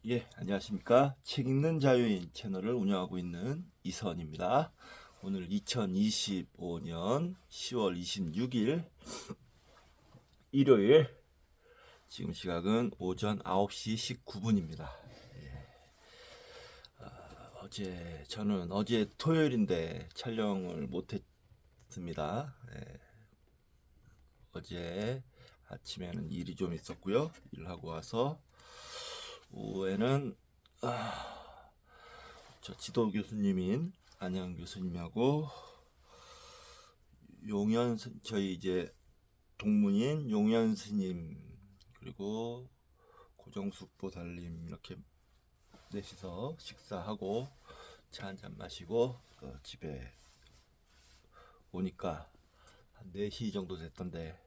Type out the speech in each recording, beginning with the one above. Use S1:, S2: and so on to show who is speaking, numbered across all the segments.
S1: 예, 안녕하십니까. 책 읽는 자유인 채널을 운영하고 있는 이선입니다. 오늘 2025년 10월 26일 일요일, 지금 시각은 오전 9시 19분입니다. 저는 어제 토요일인데 촬영을 못했습니다. 어제 아침에는 일이 좀 있었고요. 일하고 와서 오후에는 저 지도 교수님인 안양 교수님하고 저희 이제 동문인 용현 스님, 그리고 고정숙 보살님, 이렇게 넷이서 식사하고 차 한잔 마시고 집에 오니까 한 4시 정도 됐던데,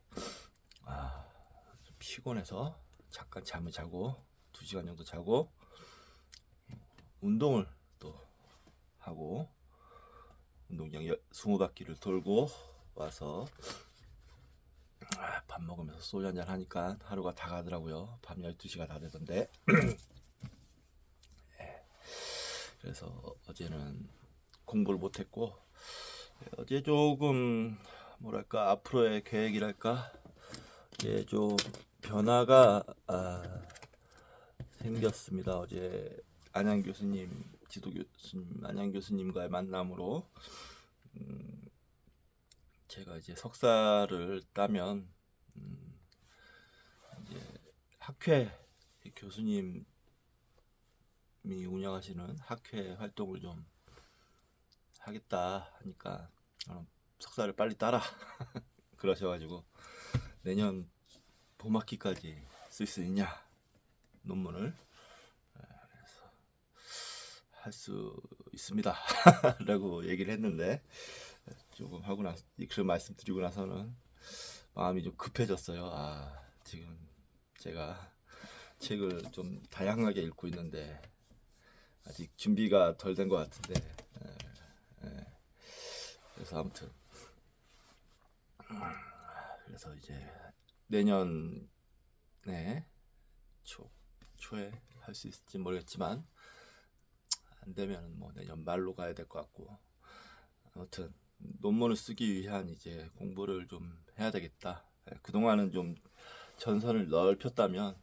S1: 좀 피곤해서 잠깐 잠을 자고 2시간 정도 자고 운동을 또 하고 운동장 20바퀴를 돌고 와서 밥 먹으면서 소주 한잔 하니까 하루가 다 가더라고요. 밤 12시가 다 되던데. 그래서 어제는 공부를 못했고, 어제 조금 뭐랄까 앞으로의 계획이랄까, 이제 좀 변화가 생겼습니다. 어제 안양 교수님, 지도 교수님, 안양 교수님과의 만남으로 제가 이제 석사를 따면 이제 학회 교수님이 운영하시는 학회 활동을 좀 하겠다 하니까 석사를 빨리 따라 그러셔가지고 내년 봄학기까지 쓸 수 있냐 논문을 할 수 있습니다 라고 얘기를 했는데, 조금 하고 나서 그런 말씀 드리고 나서는 마음이 좀 급해졌어요. 지금 제가 책을 좀 다양하게 읽고 있는데 아직 준비가 덜 된 것 같은데, 그래서 아무튼 그래서 이제 내년에 초에 할 수 있을지 모르겠지만, 안 되면 뭐 내년 말로 가야 될 것 같고, 아무튼 논문을 쓰기 위한 이제 공부를 좀 해야 되겠다. 그동안은 좀 전선을 넓혔다면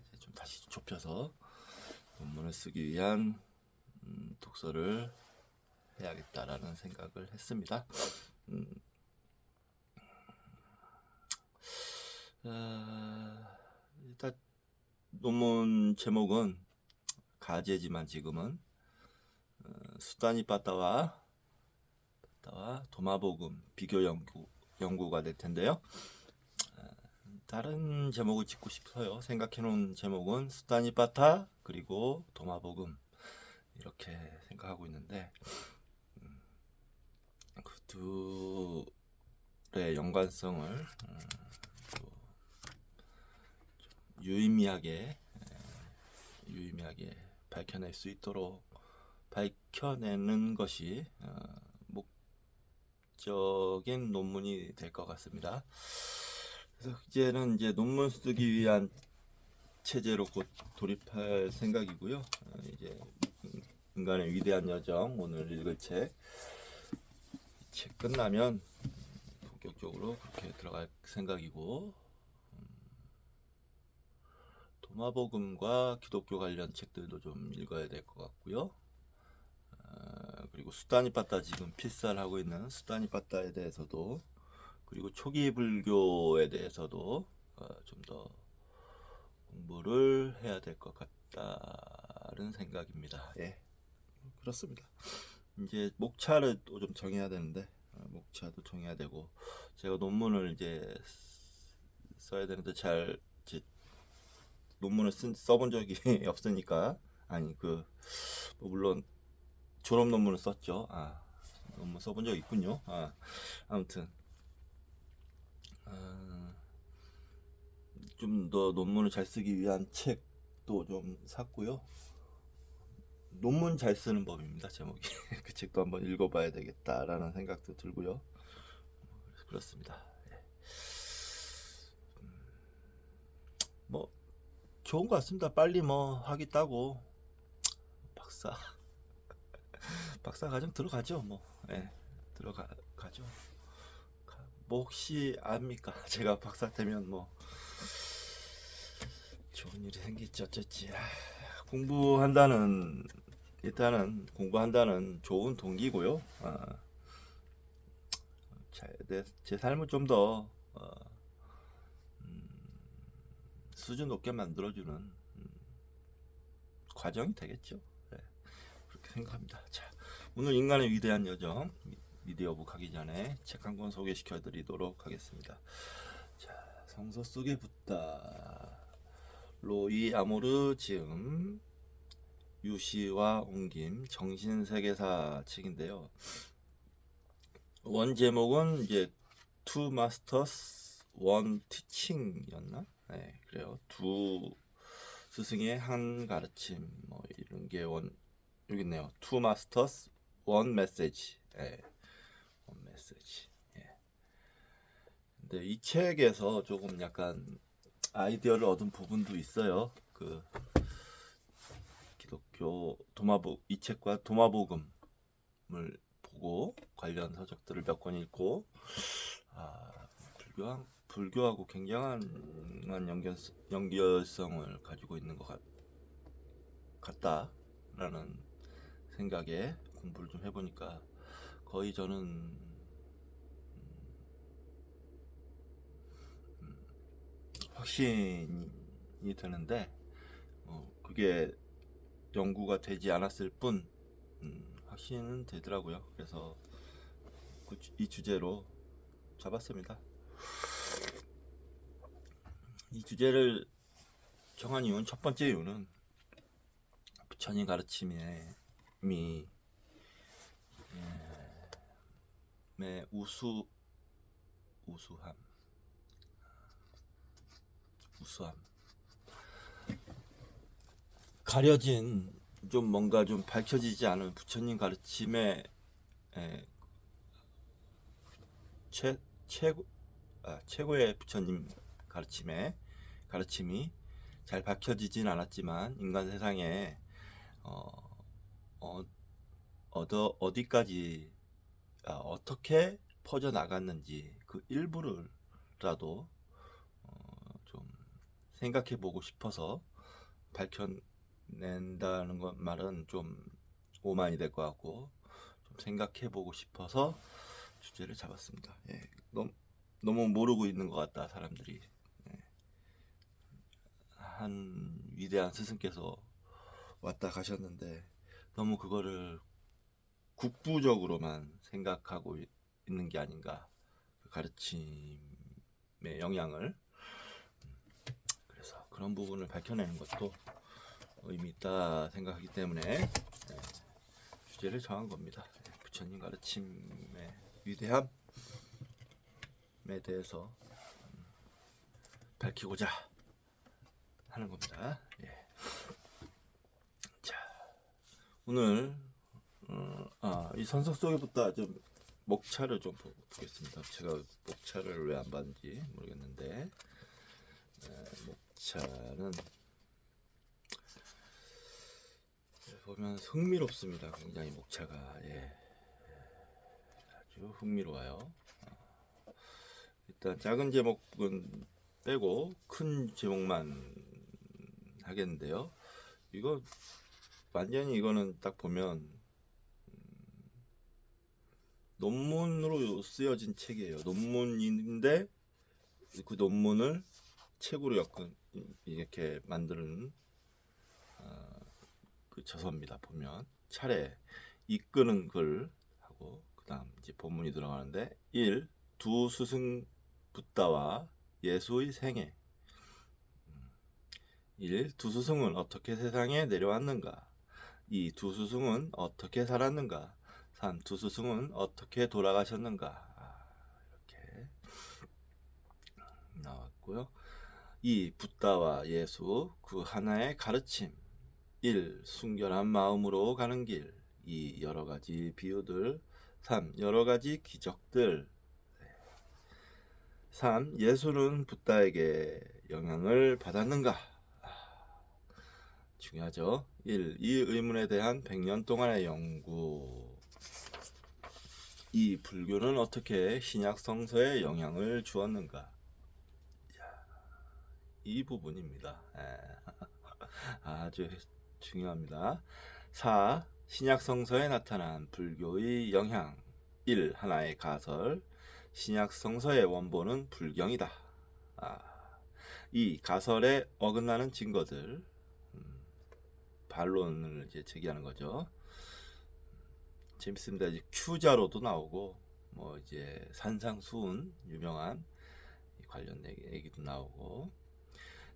S1: 이제 좀 다시 좁혀서 논문을 쓰기 위한 독서를 해야겠다라는 생각을 했습니다. 일단 논문 제목은 가제지만 지금은 수다니 빠따와 도마복음 비교 연구가 될 텐데요. 다른 제목을 짓고 싶어요. 생각해놓은 제목은 수다니 빠타 그리고 도마복음, 이렇게 생각하고 있는데, 그 둘의 연관성을 유의미하게 밝혀낼 수 있도록 밝혀내는 것이 목적인 논문이 될 것 같습니다. 그래서 이제는 이제 논문 쓰기 위한 체제로 곧 돌입할 생각이고요. 이제 인간의 위대한 여정, 오늘 읽을 책 끝나면 본격적으로 그렇게 들어갈 생각이고, 도마복음과 기독교 관련 책들도 좀 읽어야 될 것 같고요. 그리고 수다니 빠따, 지금 필사를 하고 있는 수다니 빠따에 대해서도, 그리고 초기 불교에 대해서도 좀 더 공부를 해야 될 것 같다는 생각입니다. 예, 그렇습니다. 이제 목차를 또 좀 정해야 되는데, 목차도 정해야 되고, 제가 논문을 이제 써야 되는데 잘 논문을 써본 적이 없으니까, 뭐 물론 졸업 논문을 썼죠. 논문 써본 적 있군요. 아무튼 좀 더 논문을 잘 쓰기 위한 책도 좀 샀고요. 논문 잘 쓰는 법입니다, 제목이. 그 책도 한번 읽어봐야 되겠다라는 생각도 들고요. 그렇습니다. 뭐 좋은 것 같습니다. 빨리 뭐 하겠다고 박사 박사 과정 들어가죠. 뭐 예, 들어가죠. 뭐 혹시 압니까? 제가 박사 되면 뭐 좋은 일이 생길지 어쩔지. 공부한다는 일단은 공부한다는 좋은 동기고요. 제 삶을 좀 더 수준 높게 만들어주는 과정이 되겠죠. 네, 그렇게 생각합니다. 자, 오늘 인간의 위대한 여정 미디어북 하기 전에 책 한 권 소개시켜 드리도록 하겠습니다. 자, 성서 속에 붙다 로이 아모르 지음 유시와 옮김 정신세계사 책인데요. 원 제목은 이제 Two Masters One Teaching이었나? 네, 그래요. 두 스승의 한 가르침 뭐 이런 게 여기 있네요. Two Masters One Message. 네, One Message. 예. 근데 이 책에서 조금 약간 아이디어를 얻은 부분도 있어요. 그 기독교 이 책과 도마복음을 보고 관련 서적들을 몇 권 읽고 불교하고 굉장한 연결성을 가지고 있는 것 같다라는 생각에 공부를 좀 해보니까 거의 저는 확신이 드는데 그게 연구가 되지 않았을 뿐 확신은 되더라고요. 그래서 이 주제로 잡았습니다. 이 주제를 정한 이유는 첫 번째 이유는 부처님 가르침의 우수함 가려진 좀 뭔가 좀 밝혀지지 않은 부처님 가르침의 최고의 부처님 가르침이 잘 밝혀지진 않았지만 인간 세상에 어디까지 어떻게 퍼져 나갔는지 그 일부를라도 좀 생각해 보고 싶어서 밝혀낸다는 말은 좀 오만이 될 것 같고 좀 생각해 보고 싶어서 주제를 잡았습니다. 예, 너무 모르고 있는 것 같다 사람들이. 한 위대한 스승께서 왔다 가셨는데 너무 그거를 국부적으로만 생각하고 있는 게 아닌가, 그 가르침의 영향을. 그래서 그런 부분을 밝혀내는 것도 의미 있다 생각하기 때문에 주제를 정한 겁니다. 부처님 가르침의 위대함에 대해서 밝히고자 하는 겁니다. 예. 자, 오늘 이 선서 속에 붙다 좀 목차를 좀 보겠습니다. 제가 목차를 왜 안 봤는지 모르겠는데 목차는 보면 흥미롭습니다. 굉장히 목차가 아주 흥미로워요. 일단 작은 제목은 빼고 큰 제목만 하겠는데요. 이거 완전히 이거는 딱 보면 논문으로 쓰여진 책이에요. 논문인데 그 논문을 책으로 이렇게 만드는 그 저서입니다. 보면 차례 이끄는 글 하고 그다음 이제 본문이 들어가는데 1. 두 스승 붓다와 예수의 생애. 1. 두 스승은 어떻게 세상에 내려왔는가. 2. 두 스승은 어떻게 살았는가. 3. 두 스승은 어떻게 돌아가셨는가. 이렇게 나왔고요. 2. 붓다와 예수 그 하나의 가르침. 1. 순결한 마음으로 가는 길. 2. 여러 가지 비유들. 3. 여러 가지 기적들. 3. 예수는 붓다에게 영향을 받았는가. 중요하죠. 1. 이 의문에 대한 100년 동안의 연구. 2. 불교는 어떻게 신약 성서에 영향을 주었는가? 이 부분입니다. 아주 중요합니다. 4. 신약 성서에 나타난 불교의 영향. 1. 하나의 가설. 신약 성서의 원본은 불경이다. 2. 가설에 어긋나는 증거들. 반론을 이제 제기하는 거죠. 재밌습니다. 이제 Q자로도 나오고, 뭐 이제 산상수훈 유명한 관련 얘기도 나오고.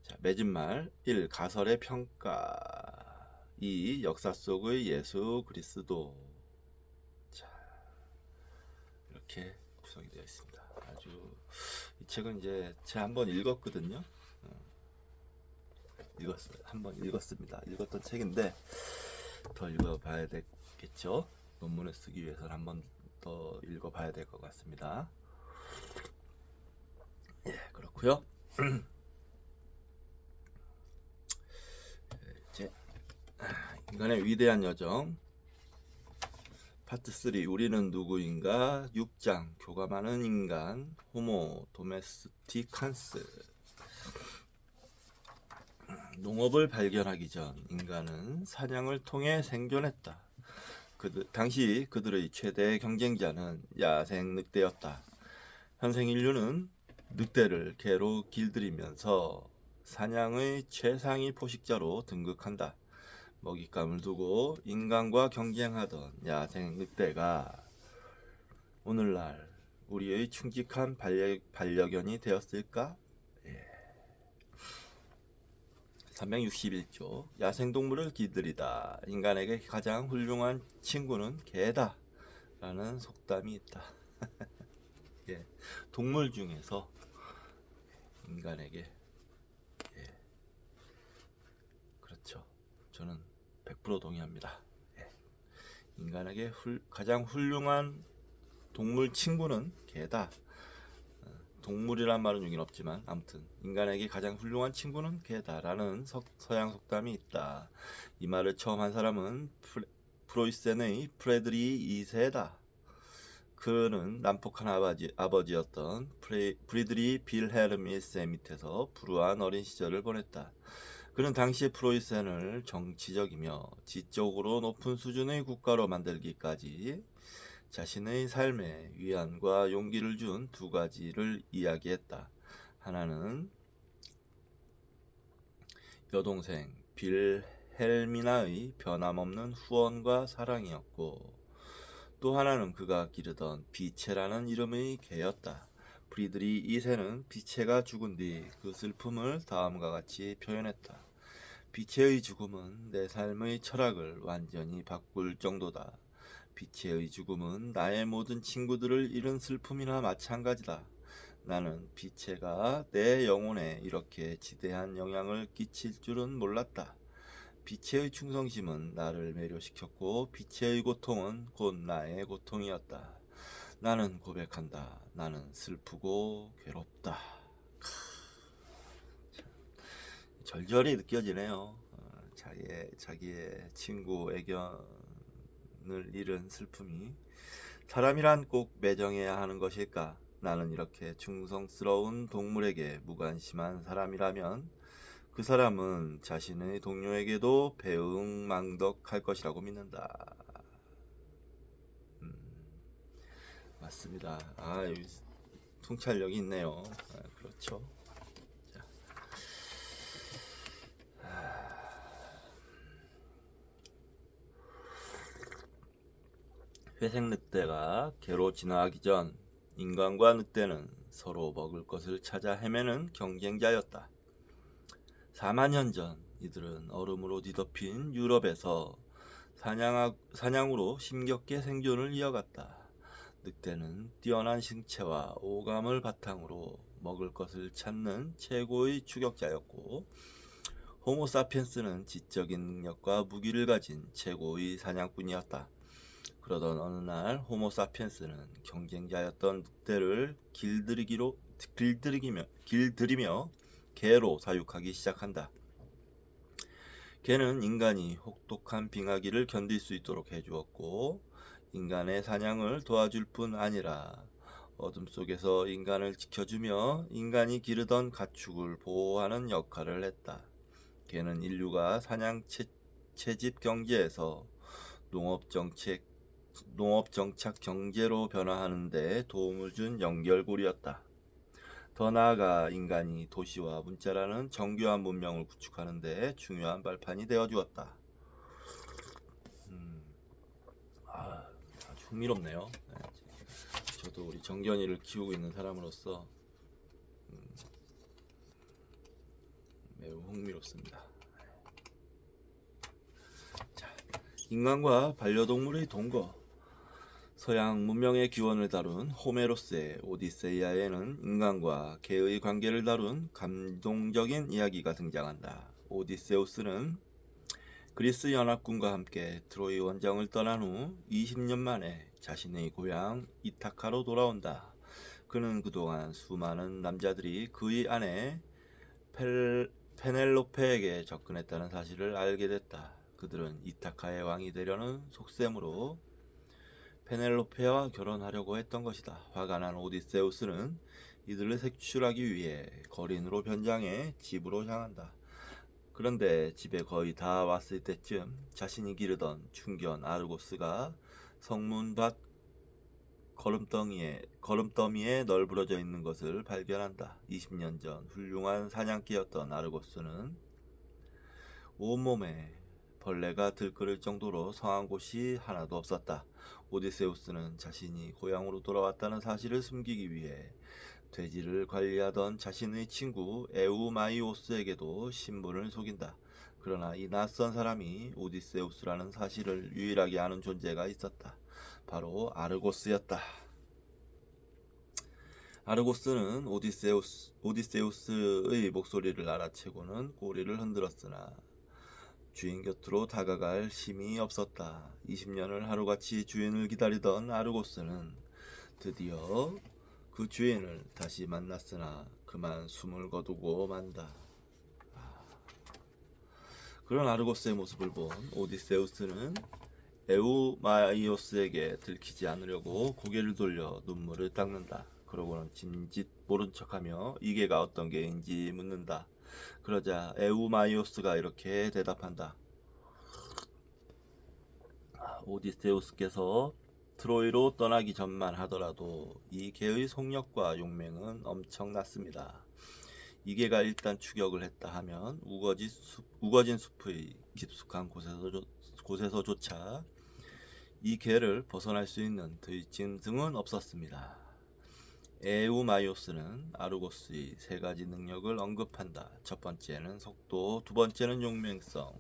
S1: 자, 맺은말 1. 가설의 평가. 2. 역사 속의 예수 그리스도. 자, 이렇게 구성이 되어 있습니다. 아주 이 책은 이제 제가 한번 읽었거든요. 한번 읽었습니다. 읽었던 책인데 더 읽어봐야 되겠죠. 논문을 쓰기 위해서는 한번 더 읽어봐야 될 것 같습니다. 예, 그렇고요. 이제 인간의 위대한 여정 파트 3 우리는 누구인가 6장 교감하는 인간 호모 도메스티칸스. 농업을 발견하기 전 인간은 사냥을 통해 생존했다. 당시 그들의 최대 경쟁자는 야생 늑대였다. 현생 인류는 늑대를 개로 길들이면서 사냥의 최상위 포식자로 등극한다. 먹잇감을 두고 인간과 경쟁하던 야생 늑대가 오늘날 우리의 충직한 반려견이 되었을까? 361조 야생동물을 길들이다. 인간에게 가장 훌륭한 친구는 개다 라는 속담이 있다. 예, 동물 중에서 인간에게 그렇죠. 저는 100% 동의합니다. 인간에게 가장 훌륭한 동물 친구는 개다. 동물이란 말은 여긴 없지만 아무튼 인간에게 가장 훌륭한 친구는 개다라는 서양 속담이 있다. 이 말을 처음 한 사람은 프로이센의 프레드리 2세다. 그는 난폭한 아버지였던 프리드리 빌헤름 1세 밑에서 불우한 어린 시절을 보냈다. 그는 당시 프로이센을 정치적이며 지적으로 높은 수준의 국가로 만들기까지 자신의 삶에 위안과 용기를 준 두 가지를 이야기했다. 하나는 여동생 빌헬미나의 변함없는 후원과 사랑이었고, 또 하나는 그가 기르던 비체라는 이름의 개였다. 프리드리 2세는 비체가 죽은 뒤 그 슬픔을 다음과 같이 표현했다. 비체의 죽음은 내 삶의 철학을 완전히 바꿀 정도다. 비체의 죽음은 나의 모든 친구들을 잃은 슬픔이나 마찬가지다. 나는 비체가 내 영혼에 이렇게 지대한 영향을 끼칠 줄은 몰랐다. 비체의 충성심은 나를 매료시켰고 비체의 고통은 곧 나의 고통이었다. 나는 고백한다. 나는 슬프고 괴롭다. 절절히 느껴지네요. 자기의 친구 애견을 잃은 슬픔이. 사람이란 꼭 매정해야 하는 것일까? 나는 이렇게 충성스러운 동물에게 무관심한 사람이라면 그 사람은 자신의 동료에게도 배응망덕할 것이라고 믿는다. 맞습니다. 여기 통찰력이 있네요. 그렇죠. 자. 회색 늑대가 개로 진화하기 전 인간과 늑대는 서로 먹을 것을 찾아 헤매는 경쟁자였다. 4만 년 전 이들은 얼음으로 뒤덮인 유럽에서 사냥으로 힘겹게 생존을 이어갔다. 늑대는 뛰어난 신체와 오감을 바탕으로 먹을 것을 찾는 최고의 추격자였고, 호모사피엔스는 지적인 능력과 무기를 가진 최고의 사냥꾼이었다. 그러던 어느 날 호모사피엔스는 경쟁자였던 늑대를 길들이며 개로 사육하기 시작한다. 개는 인간이 혹독한 빙하기를 견딜 수 있도록 해주었고 인간의 사냥을 도와줄 뿐 아니라 어둠 속에서 인간을 지켜주며 인간이 기르던 가축을 보호하는 역할을 했다. 개는 인류가 사냥 채집 경제에서 농업 정착 경제로 변화하는 데 도움을 준 연결고리였다. 더 나아가 인간이 도시와 문자라는 정교한 문명을 구축하는 데 중요한 발판이 되어 주었다. 아주 흥미롭네요. 네, 저도 우리 정견이를 키우고 있는 사람으로서 매우 흥미롭습니다. 자, 인간과 반려동물의 동거. 서양 문명의 기원을 다룬 호메로스의 오디세이아에는 인간과 개의 관계를 다룬 감동적인 이야기가 등장한다. 오디세우스는 그리스 연합군과 함께 트로이 원정을 떠난 후 20년 만에 자신의 고향 이타카로 돌아온다. 그는 그동안 수많은 남자들이 그의 아내 페넬로페에게 접근했다는 사실을 알게 됐다. 그들은 이타카의 왕이 되려는 속셈으로 페넬로페와 결혼하려고 했던 것이다. 화가 난 오디세우스는 이들을 색출하기 위해 거린으로 변장해 집으로 향한다. 그런데 집에 거의 다 왔을 때쯤 자신이 기르던 충견 아르고스가 성문 밖 걸음더미에 널브러져 있는 것을 발견한다. 20년 전 훌륭한 사냥개였던 아르고스는 온몸에 벌레가 들끓을 정도로 성한 곳이 하나도 없었다. 오디세우스는 자신이 고향으로 돌아왔다는 사실을 숨기기 위해 돼지를 관리하던 자신의 친구 에우마이오스에게도 신분을 속인다. 그러나 이 낯선 사람이 오디세우스라는 사실을 유일하게 아는 존재가 있었다. 바로 아르고스였다. 아르고스는 오디세우스의 목소리를 알아채고는 꼬리를 흔들었으나 주인 곁으로 다가갈 힘이 없었다. 20년을 하루같이 주인을 기다리던 아르고스는 드디어 그 주인을 다시 만났으나 그만 숨을 거두고 만다. 그런 아르고스의 모습을 본 오디세우스는 에우마이오스에게 들키지 않으려고 고개를 돌려 눈물을 닦는다. 그러고는 짐짓 모른 척하며 이게가 어떤 게인지 묻는다. 그러자 에우마이오스가 이렇게 대답한다. 오디세우스께서 트로이로 떠나기 전만 하더라도 이 개의 속력과 용맹은 엄청났습니다. 이 개가 일단 추격을 했다 하면 우거진 숲의 깊숙한 곳에서조차 이 개를 벗어날 수 있는 들짐승은 없었습니다. 에우마이오스는 아르고스의 세 가지 능력을 언급한다. 첫 번째는 속도, 두 번째는 용맹성,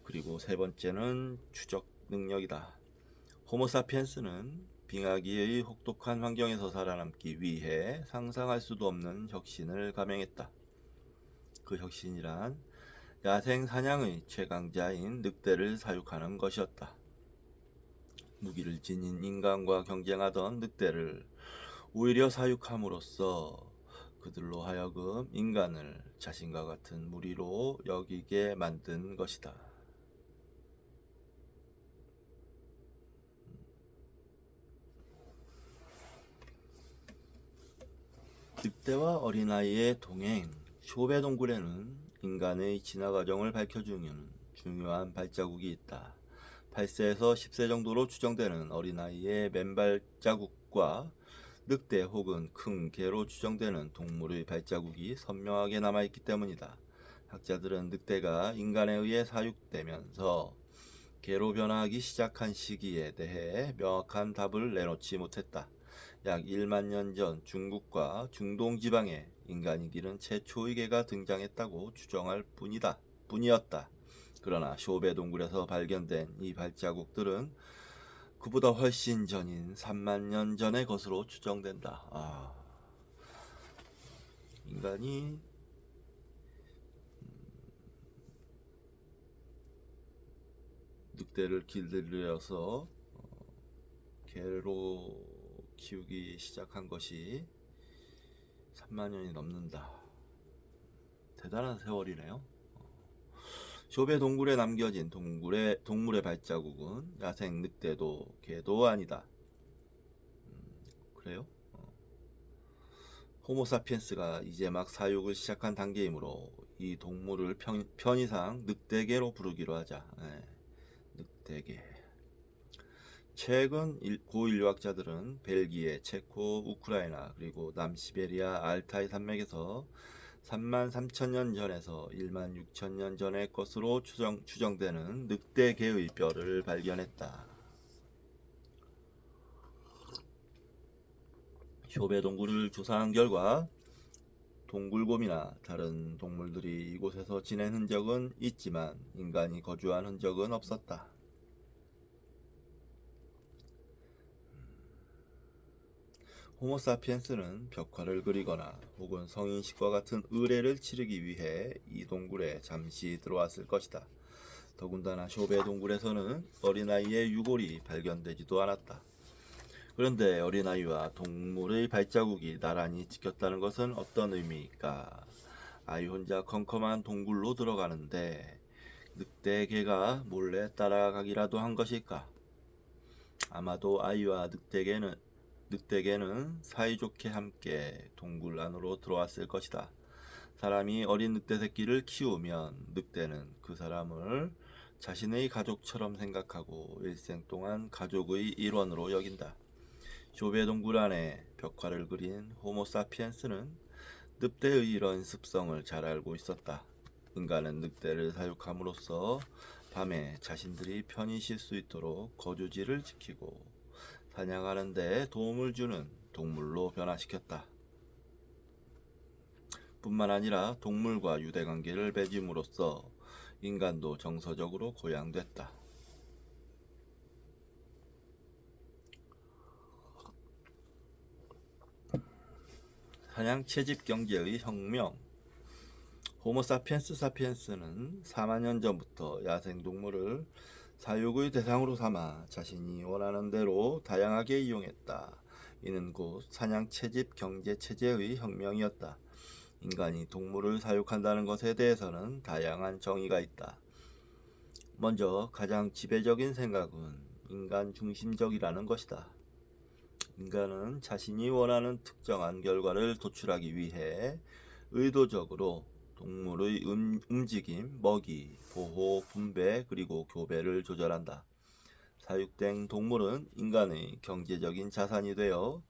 S1: 그리고 세 번째는 추적 능력이다. 호모사피엔스는 빙하기의 혹독한 환경에서 살아남기 위해 상상할 수도 없는 혁신을 감행했다. 그 혁신이란 야생 사냥의 최강자인 늑대를 사육하는 것이었다. 무기를 지닌 인간과 경쟁하던 늑대를 오히려 사육함으로써 그들로 하여금 인간을 자신과 같은 무리로 여기게 만든 것이다. 늑대와 어린아이의 동행. 쇼베 동굴에는 인간의 진화 과정을 밝혀주는 중요한 발자국이 있다. 8세에서 10세 정도로 추정되는 어린아이의 맨발 자국과 늑대 혹은 큰 개로 추정되는 동물의 발자국이 선명하게 남아있기 때문이다. 학자들은 늑대가 인간에 의해 사육되면서 개로 변화하기 시작한 시기에 대해 명확한 답을 내놓지 못했다. 약 1만 년 전 중국과 중동 지방에 인간이 기른 최초의 개가 등장했다고 추정할 뿐이었다. 그러나 쇼베 동굴에서 발견된 이 발자국들은 그보다 훨씬 전인 3만 년 전의 것으로 추정된다. 인간이 늑대를 길들여서 개로 키우기 시작한 것이 3만 년이 넘는다. 대단한 세월이네요. 쇼베 동굴에 남겨진 동물의 발자국은 야생 늑대도 개도 아니다. 그래요? 호모사피엔스가 이제 막 사육을 시작한 단계이므로 이 동물을 편의상 늑대개로 부르기로 하자. 네, 늑대개. 최근 고인류학자들은 벨기에, 체코, 우크라이나 그리고 남시베리아 알타이 산맥에서 33,000년 전에서 16,000년 전의 것으로 추정되는 늑대개의 뼈를 발견했다. 쇼베 동굴을 조사한 결과 동굴곰이나 다른 동물들이 이곳에서 지낸 흔적은 있지만 인간이 거주한 흔적은 없었다. 호모사피엔스는 벽화를 그리거나 혹은 성인식과 같은 의례를 치르기 위해 이 동굴에 잠시 들어왔을 것이다. 더군다나 쇼베 동굴에서는 어린아이의 유골이 발견되지도 않았다. 그런데 어린아이와 동물의 발자국이 나란히 찍혔다는 것은 어떤 의미일까? 아이 혼자 컴컴한 동굴로 들어가는데 늑대개가 몰래 따라가기라도 한 것일까? 아마도 아이와 늑대개는 사이좋게 함께 동굴 안으로 들어왔을 것이다. 사람이 어린 늑대 새끼를 키우면 늑대는 그 사람을 자신의 가족처럼 생각하고 일생 동안 가족의 일원으로 여긴다. 쇼베 동굴 안에 벽화를 그린 호모사피엔스는 늑대의 이런 습성을 잘 알고 있었다. 인간은 늑대를 사육함으로써 밤에 자신들이 편히 쉴 수 있도록 거주지를 지키고 사냥하는 데 도움을 주는 동물로 변화시켰다. 뿐만 아니라 동물과 유대관계를 맺음으로써 인간도 정서적으로 고양됐다. 사냥 채집 경제의 혁명. 호모사피엔스는 4만 년 전부터 야생동물을 사육의 대상으로 삼아 자신이 원하는 대로 다양하게 이용했다. 이는 곧 사냥 채집 경제 체제의 혁명이었다. 인간이 동물을 사육한다는 것에 대해서는 다양한 정의가 있다. 먼저 가장 지배적인 생각은 인간 중심적이라는 것이다. 인간은 자신이 원하는 특정한 결과를 도출하기 위해 의도적으로 동물의 움직임, 먹이, 보호, 분배, 그리고 교배를 조절한다. 사육된 동물은 인간의 경제적인 자산이 되어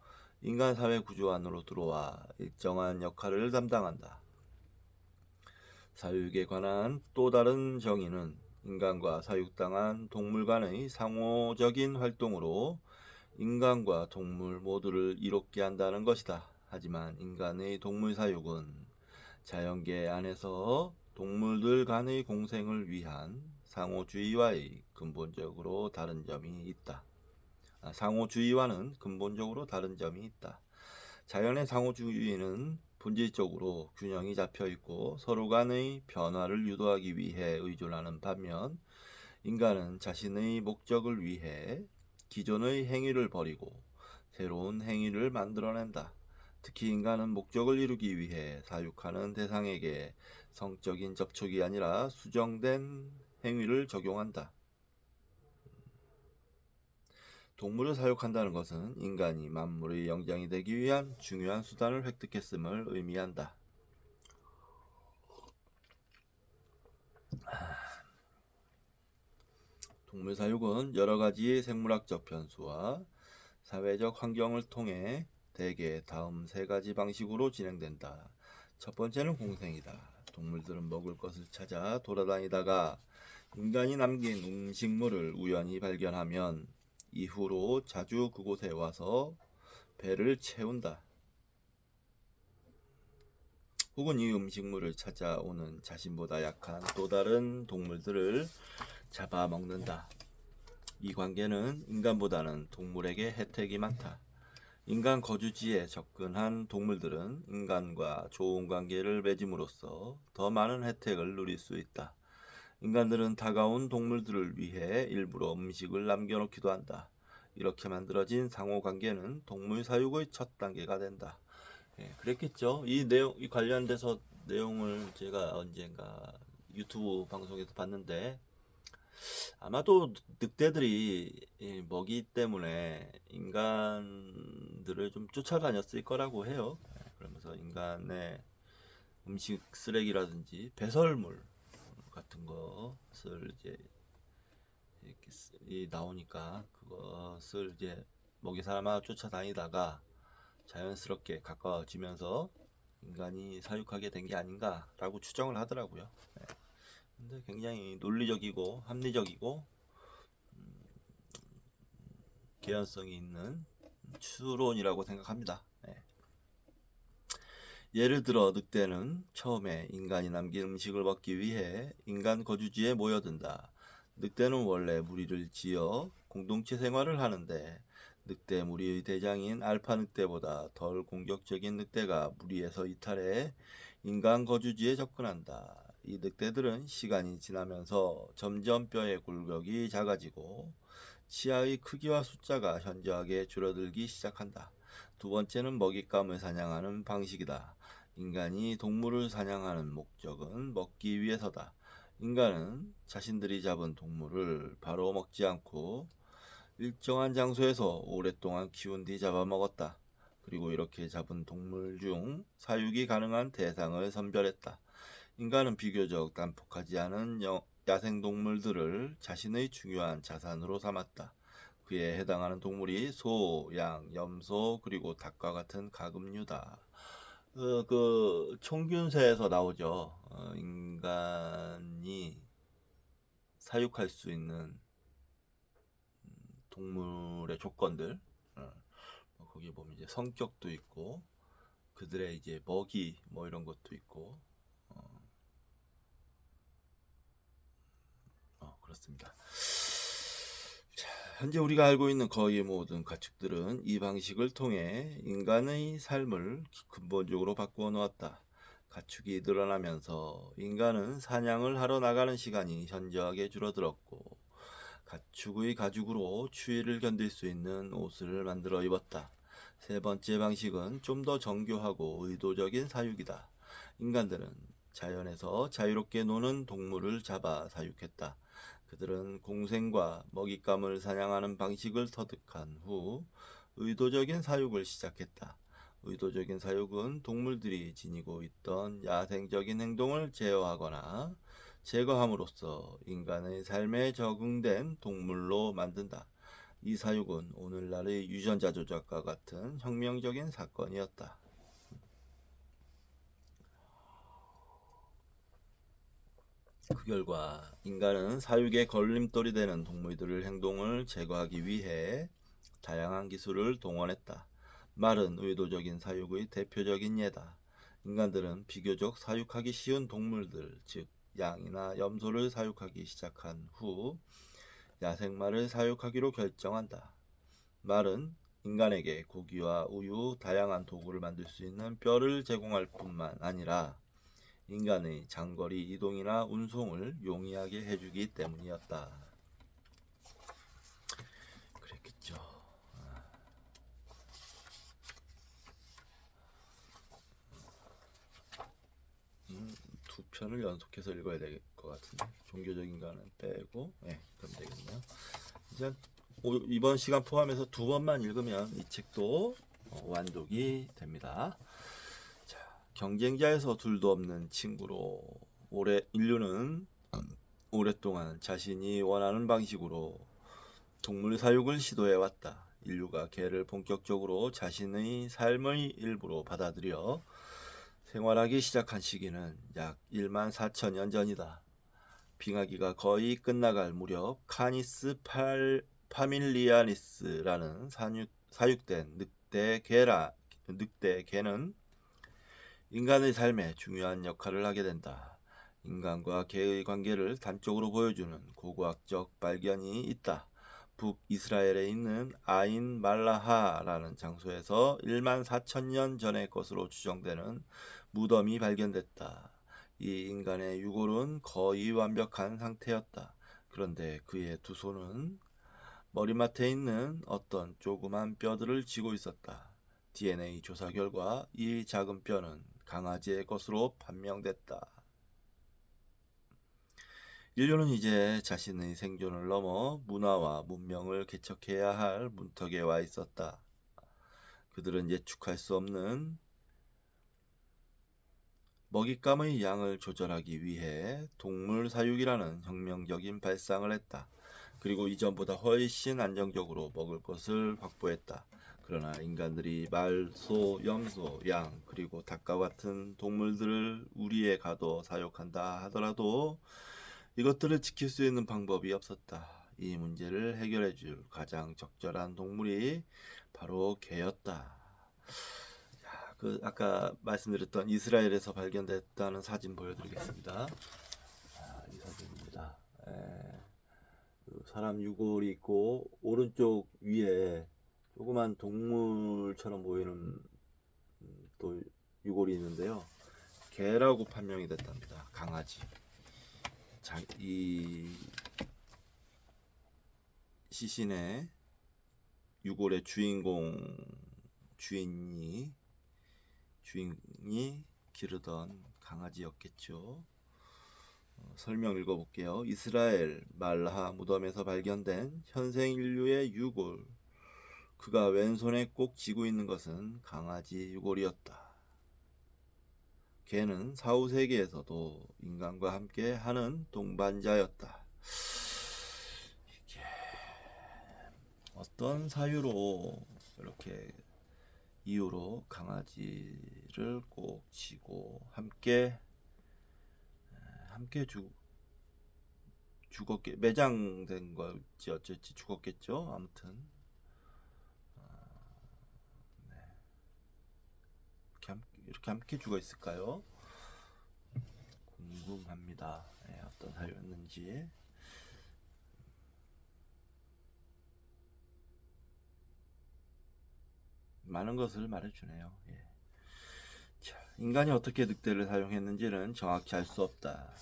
S1: 인간 사회 구조 안으로 들어와 일정한 역할을 담당한다. 사육에 관한 또 다른 정의는 인간과 사육당한 동물 간의 상호적인 활동으로 인간과 동물 모두를 이롭게 한다는 것이다. 하지만 인간의 동물 사육은 자연계 안에서 동물들 간의 공생을 위한 상호주의와의 근본적으로 다른 점이 있다. 상호주의와는 근본적으로 다른 점이 있다. 자연의 상호주의는 본질적으로 균형이 잡혀 있고 서로 간의 변화를 유도하기 위해 의존하는 반면 인간은 자신의 목적을 위해 기존의 행위를 버리고 새로운 행위를 만들어낸다. 특히 인간은 목적을 이루기 위해 사육하는 대상에게 성적인 접촉이 아니라 수정된 행위를 적용한다. 동물을 사육한다는 것은 인간이 만물의 영장이 되기 위한 중요한 수단을 획득했음을 의미한다. 동물 사육은 여러 가지 생물학적 변수와 사회적 환경을 통해 대개 다음 세 가지 방식으로 진행된다. 첫 번째는 공생이다. 동물들은 먹을 것을 찾아 돌아다니다가 인간이 남긴 음식물을 우연히 발견하면 이후로 자주 그곳에 와서 배를 채운다. 혹은 이 음식물을 찾아오는 자신보다 약한 또 다른 동물들을 잡아먹는다. 이 관계는 인간보다는 동물에게 혜택이 많다. 인간 거주지에 접근한 동물들은 인간과 좋은 관계를 맺음으로써 더 많은 혜택을 누릴 수 있다. 인간들은 다가온 동물들을 위해 일부러 음식을 남겨놓기도 한다. 이렇게 만들어진 상호관계는 동물 사육의 첫 단계가 된다. 그랬겠죠. 이 관련돼서 내용을 제가 언젠가 유튜브 방송에서 봤는데 아마도 늑대들이 이 먹이 때문에 인간들을 좀 쫓아다녔을 거라고 해요. 그러면서 인간의 음식 쓰레기라든지 배설물 같은 것을 이제 이렇게 나오니까 그것을 이제 먹이 삼아 쫓아다니다가 자연스럽게 가까워지면서 인간이 사육하게 된 게 아닌가라고 추정을 하더라고요. 네. 근데 굉장히 논리적이고 합리적이고 개연성이 있는 추론이라고 생각합니다. 네. 예를 들어 늑대는 처음에 인간이 남긴 음식을 먹기 위해 인간 거주지에 모여든다. 늑대는 원래 무리를 지어 공동체 생활을 하는데 늑대 무리의 대장인 알파 늑대보다 덜 공격적인 늑대가 무리에서 이탈해 인간 거주지에 접근한다. 이 늑대들은 시간이 지나면서 점점 뼈의 굴곡이 작아지고 치아의 크기와 숫자가 현저하게 줄어들기 시작한다. 두 번째는 먹잇감을 사냥하는 방식이다. 인간이 동물을 사냥하는 목적은 먹기 위해서다. 인간은 자신들이 잡은 동물을 바로 먹지 않고 일정한 장소에서 오랫동안 키운 뒤 잡아먹었다. 그리고 이렇게 잡은 동물 중 사육이 가능한 대상을 선별했다. 인간은 비교적 난폭하지 않은 야생동물들을 자신의 중요한 자산으로 삼았다. 그에 해당하는 동물이 소, 양, 염소, 그리고 닭과 같은 가금류다. 그 총균세에서 나오죠. 인간이 사육할 수 있는 동물의 조건들. 거기 보면 이제 성격도 있고 그들의 이제 먹이 뭐 이런 것도 있고 그렇습니다. 자, 현재 우리가 알고 있는 거의 모든 가축들은 이 방식을 통해 인간의 삶을 근본적으로 바꾸어 놓았다. 가축이 늘어나면서 인간은 사냥을 하러 나가는 시간이 현저하게 줄어들었고 가축의 가죽으로 추위를 견딜 수 있는 옷을 만들어 입었다. 세 번째 방식은 좀 더 정교하고 의도적인 사육이다. 인간들은 자연에서 자유롭게 노는 동물을 잡아 사육했다. 그들은 공생과 먹잇감을 사냥하는 방식을 터득한 후 의도적인 사육을 시작했다. 의도적인 사육은 동물들이 지니고 있던 야생적인 행동을 제어하거나 제거함으로써 인간의 삶에 적응된 동물로 만든다. 이 사육은 오늘날의 유전자 조작과 같은 혁명적인 사건이었다. 그 결과 인간은 사육의 걸림돌이 되는 동물들의 행동을 제거하기 위해 다양한 기술을 동원했다. 말은 의도적인 사육의 대표적인 예다. 인간들은 비교적 사육하기 쉬운 동물들, 즉 양이나 염소를 사육하기 시작한 후 야생말을 사육하기로 결정한다. 말은 인간에게 고기와 우유, 다양한 도구를 만들 수 있는 뼈를 제공할 뿐만 아니라 인간의 장거리 이동이나 운송을 용이하게 해주기 때문이었다. 그랬겠죠. 두 편을 연속해서 읽어야 될 것 같은데 종교적인 거는 빼고 그럼 되겠네요. 이제 이번 시간 포함해서 두 번만 읽으면 이 책도 완독이 됩니다. 자, 경쟁자에서 둘도 없는 친구로 인류는 오랫동안 자신이 원하는 방식으로 동물 사육을 시도해왔다. 인류가 개를 본격적으로 자신의 삶의 일부로 받아들여 생활하기 시작한 시기는 약 1만 4천년 전이다. 빙하기가 거의 끝나갈 무렵 카니스 파밀리아니스라는 사육된 늑대 개는 인간의 삶에 중요한 역할을 하게 된다. 인간과 개의 관계를 단적으로 보여주는 고고학적 발견이 있다. 북이스라엘에 있는 아인 말라하라는 장소에서 1만 4천 년 전의 것으로 추정되는 무덤이 발견됐다. 이 인간의 유골은 거의 완벽한 상태였다. 그런데 그의 두 손은 머리맡에 있는 어떤 조그만 뼈들을 쥐고 있었다. DNA 조사 결과 이 작은 뼈는 강아지의 것으로 판명됐다. 인류는 이제 자신의 생존을 넘어 문화와 문명을 개척해야 할 문턱에 와 있었다. 그들은 예측할 수 없는 먹잇감의 양을 조절하기 위해 동물 사육이라는 혁명적인 발상을 했다. 그리고 이전보다 훨씬 안정적으로 먹을 것을 확보했다. 그러나 인간들이 말, 소, 염소, 양, 그리고 닭과 같은 동물들을 우리에 가둬 사육한다 하더라도 이것들을 지킬 수 있는 방법이 없었다. 이 문제를 해결해 줄 가장 적절한 동물이 바로 개였다. 그 아까 말씀드렸던 이스라엘에서 발견됐다는 사진 보여드리겠습니다. 이 사진입니다. 그 사람 유골이 있고 오른쪽 위에 조그만 동물처럼 보이는 또 유골이 있는데요. 개라고 판명이 됐답니다. 강아지. 이 시신의 유골의 주인이 기르던 강아지였겠죠. 설명 읽어볼게요. 이스라엘 말라하 무덤에서 발견된 현생 인류의 유골. 그가 왼손에 꼭 쥐고 있는 것은 강아지 유골이었다. 개는 사후세계에서도 인간과 함께 하는 동반자였다. 이게 어떤 사유로 이렇게 이유로 강아지를 꼭 쥐고 함께 죽었겠 매장된 거지 어쩔지 죽었겠죠. 아무튼 이렇게 함께 죽어 있을까요? 궁금합니다. 어떤 사유였는지. 많은 것을 말해주네요. 자, 인간이 어떻게 늑대를 사용했는지는 정확히 알 수 없다.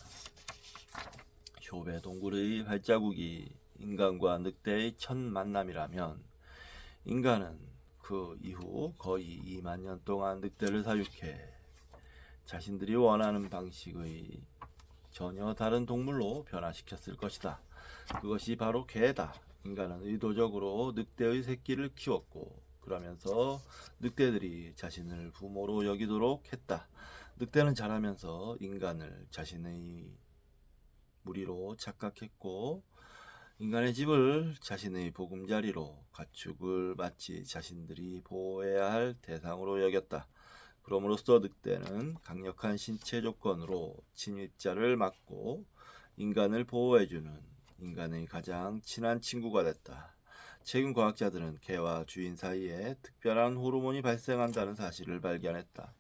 S1: 효배 동굴의 발자국이 인간과 늑대의 첫 만남이라면 인간은 그 이후 거의 2만 년 동안 늑대를 사육해 자신들이 원하는 방식의 전혀 다른 동물로 변화시켰을 것이다. 그것이 바로 개다. 인간은 의도적으로 늑대의 새끼를 키웠고 그러면서 늑대들이 자신을 부모로 여기도록 했다. 늑대는 자라면서 인간을 자신의 무리로 착각했고 인간의 집을 자신의 보금자리로 가축을 마치 자신들이 보호해야 할 대상으로 여겼다. 그럼으로써 늑대는 강력한 신체 조건으로 침입자를 막고 인간을 보호해주는 인간의 가장 친한 친구가 됐다. 최근 과학자들은 개와 주인 사이에 특별한 호르몬이 발생한다는 사실을 발견했다.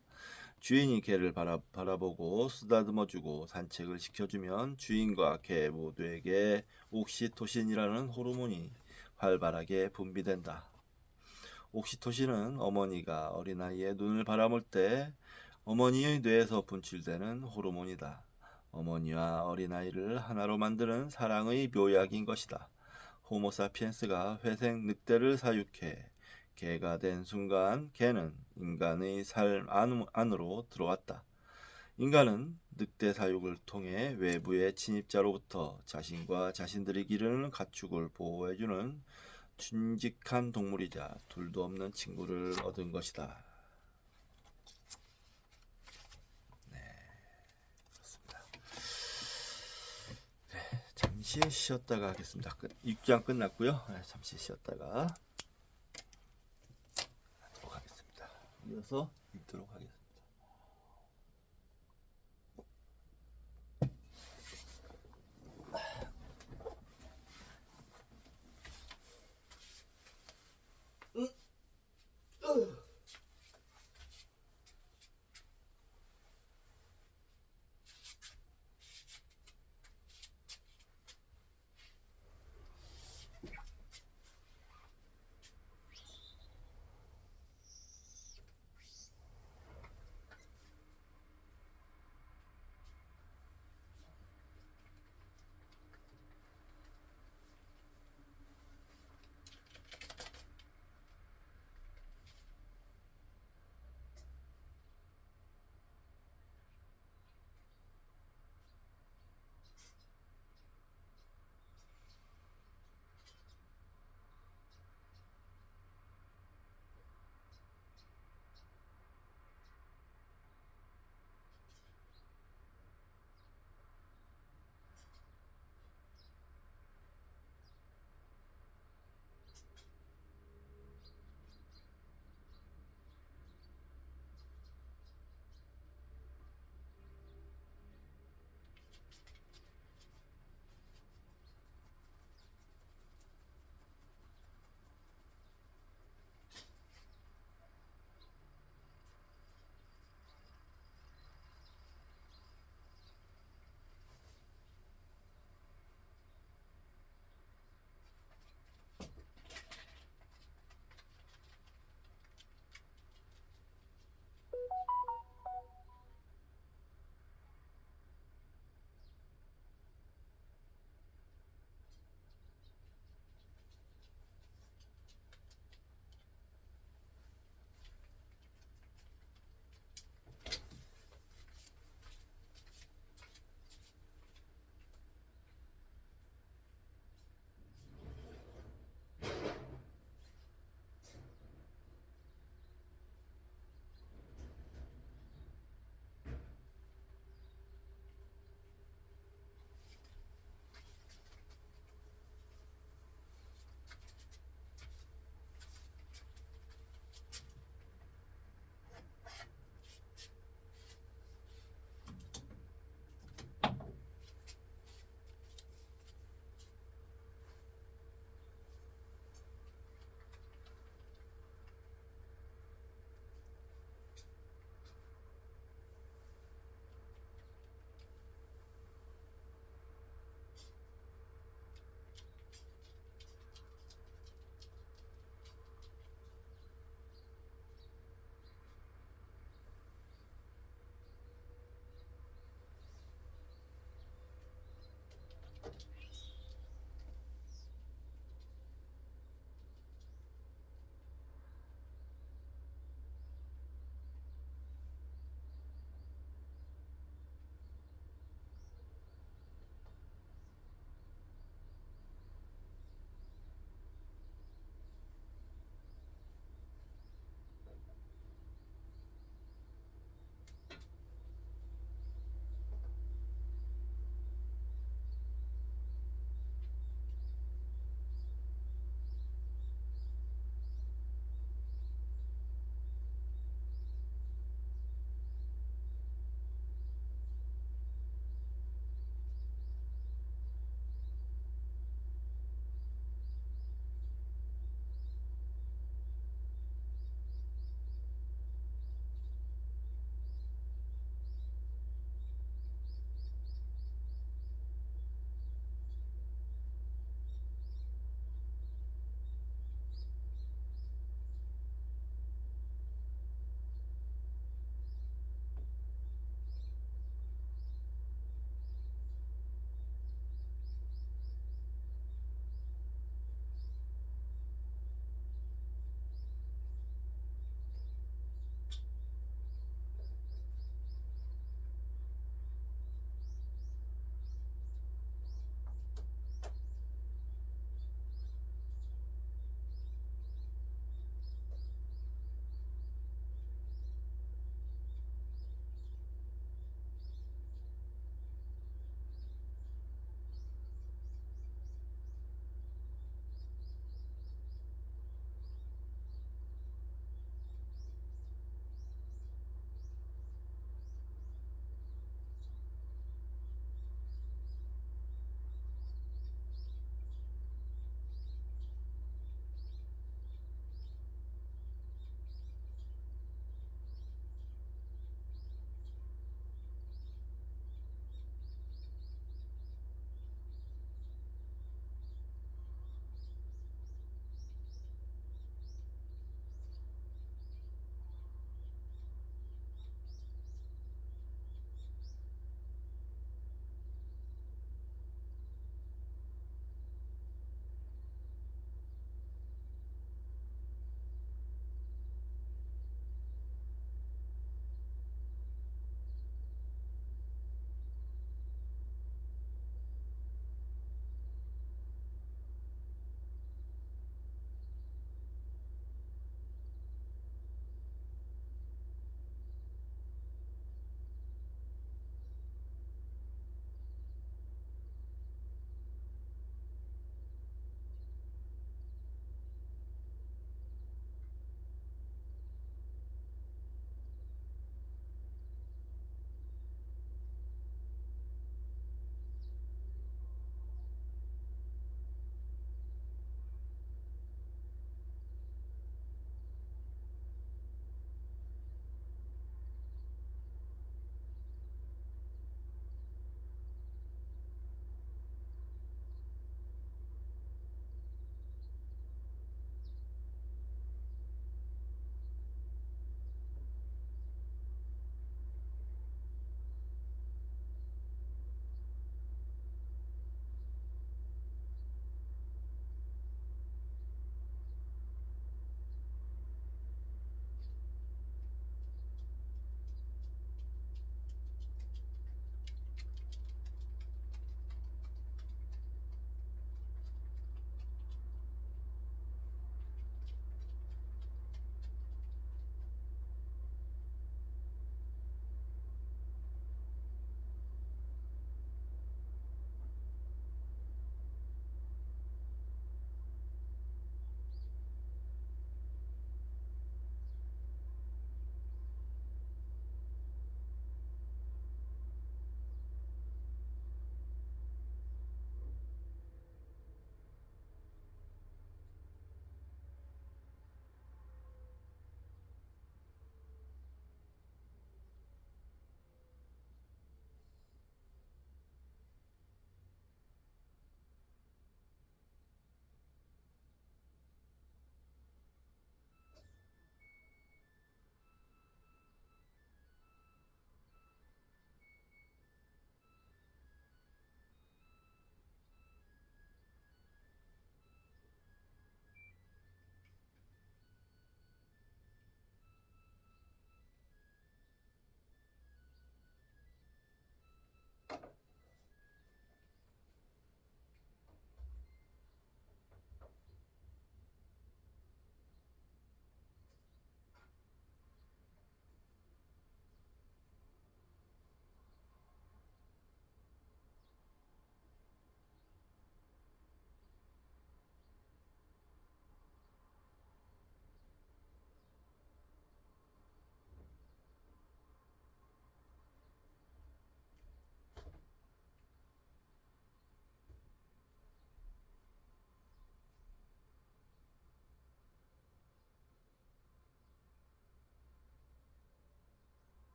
S1: 주인이 개를 바라보고 쓰다듬어주고 산책을 시켜주면 주인과 개 모두에게 옥시토신이라는 호르몬이 활발하게 분비된다. 옥시토신은 어머니가 어린아이의 눈을 바라볼 때 어머니의 뇌에서 분출되는 호르몬이다. 어머니와 어린아이를 하나로 만드는 사랑의 묘약인 것이다. 호모사피엔스가 회색 늑대를 사육해 개가 된 순간 개는 인간의 삶 안으로 들어왔다. 인간은 늑대 사육을 통해 외부의 침입자로부터 자신과 자신들이 기르는 가축을 보호해주는 춘직한 동물이자 둘도 없는 친구를 얻은 것이다. 네, 그렇습니다. 네, 잠시 쉬었다가 하겠습니다. 6장 끝났고요. 네, 잠시 쉬었다가 하도록 하겠습니다. 이어서 읽도록 하겠습니다.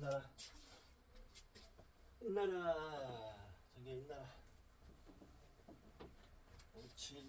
S1: 인나라. 인나라. 저기 인나라. 옳지.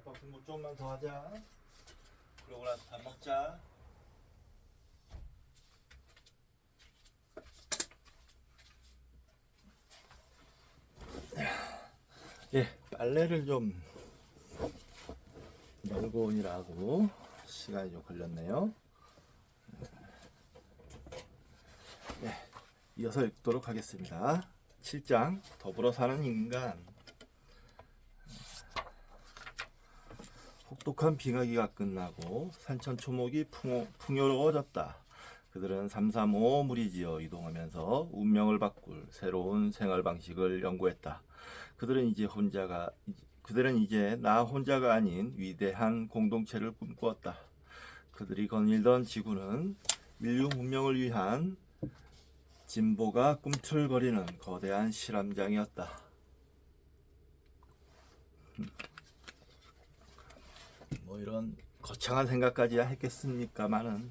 S1: 아빠 공부 좀만 더 하자. 그러고 나서 밥 먹자. 예, 빨래를 좀 널고 오느라고 시간이 좀 걸렸네요. 예, 이어서 읽도록 하겠습니다. 7장 더불어 사는 인간. 혹독한 빙하기가 끝나고 산천초목이 풍요로워졌다. 그들은 335 무리지어 이동하면서 운명을 바꿀 새로운 생활 방식을 연구했다. 그들은 이제 나 혼자가 아닌 위대한 공동체를 꿈꾸었다. 그들이 거닐던 지구는 인류 문명을 위한 진보가 꿈틀거리는 거대한 실험장이었다. 뭐 이런 거창한 생각까지야 했겠습니까마는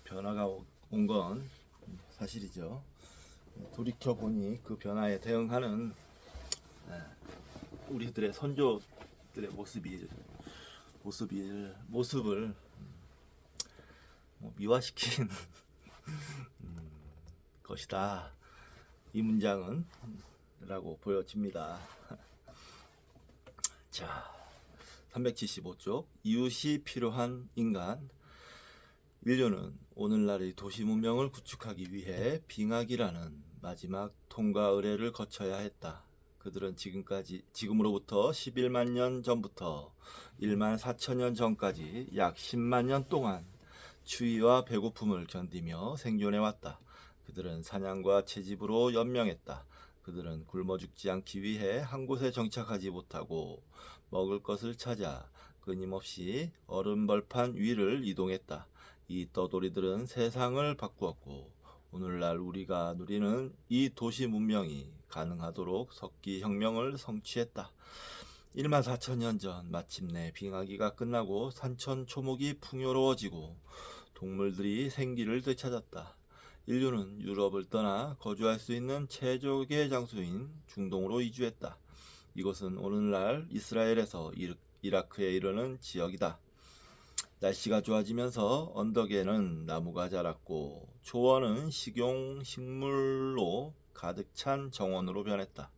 S1: 변화가 온 건 사실이죠. 돌이켜 보니 그 변화에 대응하는 우리들의 선조들의 모습을 미화시킨 것이다. 이 문장은 라고 보여집니다. 자, 375쪽 이웃이 필요한 인간. 인류는 오늘날의 도시 문명을 구축하기 위해 빙하기라는 마지막 통과 의례를 거쳐야 했다. 그들은 지금으로부터 11만 년 전부터 1만 4천 년 전까지 약 10만 년 동안 추위와 배고픔을 견디며 생존해왔다. 그들은 사냥과 채집으로 연명했다. 그들은 굶어 죽지 않기 위해 한 곳에 정착하지 못하고 먹을 것을 찾아 끊임없이 얼음벌판 위를 이동했다. 이 떠돌이들은 세상을 바꾸었고 오늘날 우리가 누리는 이 도시 문명이 가능하도록 석기혁명을 성취했다. 1만 4천 년 전 마침내 빙하기가 끝나고 산천 초목이 풍요로워지고 동물들이 생기를 되찾았다. 인류는 유럽을 떠나 거주할 수 있는 최적의 장소인 중동으로 이주했다. 이곳은 오늘날 이스라엘에서 이라크에 이르는 지역이다. 날씨가 좋아지면서 언덕에는 나무가 자랐고 초원은 식용식물로 가득 찬 정원으로 변했다.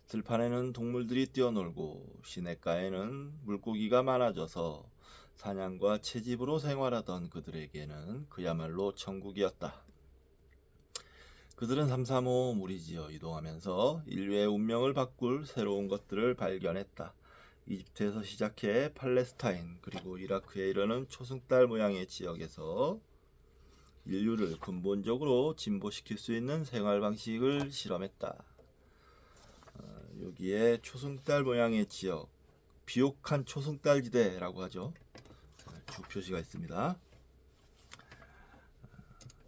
S1: 들판에는 동물들이 뛰어놀고 시냇가에는 물고기가 많아져서 사냥과 채집으로 생활하던 그들에게는 그야말로 천국이었다. 그들은 335 무리지어 이동하면서 인류의 운명을 바꿀 새로운 것들을 발견했다. 이집트에서 시작해 팔레스타인 그리고 이라크에 이르는 초승달 모양의 지역에서 인류를 근본적으로 진보시킬 수 있는 생활 방식을 실험했다. 여기에 초승달 모양의 지역, 비옥한 초승달 지대라고 하죠. 주 표시가 있습니다.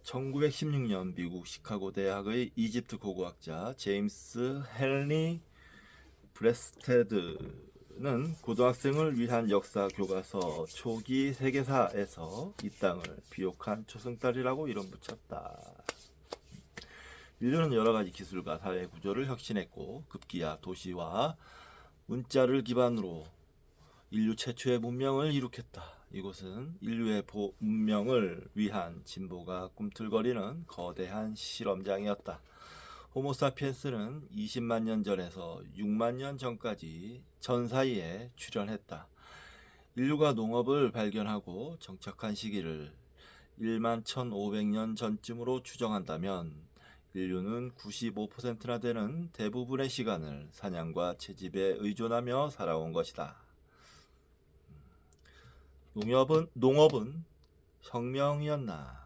S1: 1916년 미국 시카고 대학의 이집트 고고학자 제임스 헨리 브레스테드는 고등학생을 위한 역사 교과서 초기 세계사에서 이 땅을 비옥한 초승달이라고 이름 붙였다. 인류는 여러 가지 기술과 사회 구조를 혁신했고 급기야 도시와 문자를 기반으로 인류 최초의 문명을 이룩했다. 이곳은 인류의 문명을 위한 진보가 꿈틀거리는 거대한 실험장이었다. 호모사피엔스는 20만 년 전에서 6만 년 전까지 전 사이에 출현했다. 인류가 농업을 발견하고 정착한 시기를 1만 1500년 전쯤으로 추정한다면 인류는 95%나 되는 대부분의 시간을 사냥과 채집에 의존하며 살아온 것이다. 농업은 혁명이었나?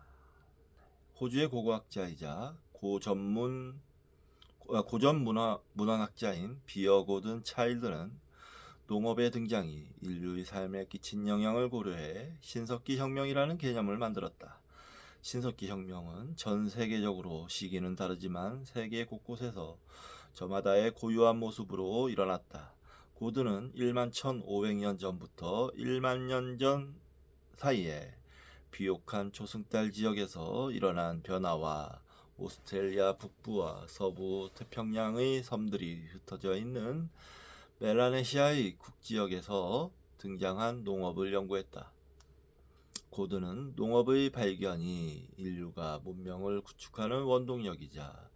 S1: 호주의 고고학자이자 고전 문헌학자인 비어 고든 차일드는 농업의 등장이 인류의 삶에 끼친 영향을 고려해 신석기 혁명이라는 개념을 만들었다. 신석기 혁명은 전 세계적으로 시기는 다르지만 세계 곳곳에서 저마다의 고유한 모습으로 일어났다. 고든은 1만 1500년 전부터 1만 년 전 사이에 비옥한 초승달 지역에서 일어난 변화와 오스트레일리아 북부와 서부 태평양의 섬들이 흩어져 있는 멜라네시아의 국지역에서 등장한 농업을 연구했다. 고든은 농업의 발견이 인류가 문명을 구축하는 원동력이자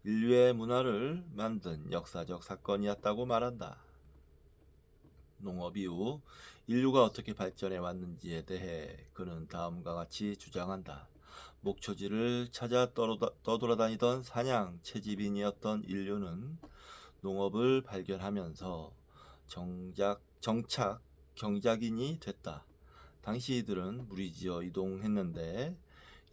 S1: 인류의 문화를 만든 역사적 사건이었다고 말한다. 농업 이후 인류가 어떻게 발전해 왔는지에 대해 그는 다음과 같이 주장한다. 목초지를 찾아 떠돌아다니던 사냥 채집인이었던 인류는 농업을 발견하면서 정착 경작인이 됐다. 당시 이들은 무리지어 이동했는데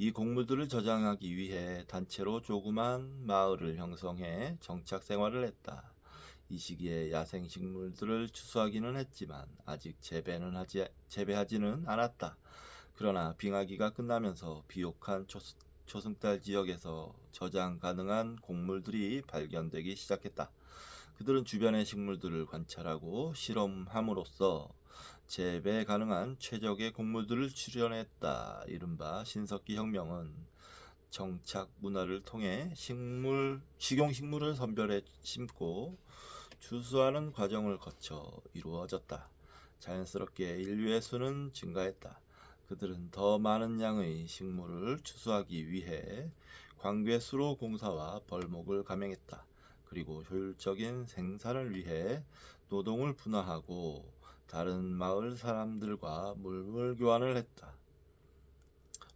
S1: 이 곡물들을 저장하기 위해 단체로 조그만 마을을 형성해 정착 생활을 했다. 이 시기에 야생식물들을 추수하기는 했지만 아직 재배하지는 않았다. 그러나 빙하기가 끝나면서 비옥한 초승달 지역에서 저장 가능한 곡물들이 발견되기 시작했다. 그들은 주변의 식물들을 관찰하고 실험함으로써 재배 가능한 최적의 곡물들을 출현했다. 이른바 신석기 혁명은 정착 문화를 통해 식용식물을 선별해 심고 추수하는 과정을 거쳐 이루어졌다. 자연스럽게 인류의 수는 증가했다. 그들은 더 많은 양의 식물을 추수하기 위해 광괴수로 공사와 벌목을 감행했다. 그리고 효율적인 생산을 위해 노동을 분화하고 다른 마을 사람들과 물물 교환을 했다.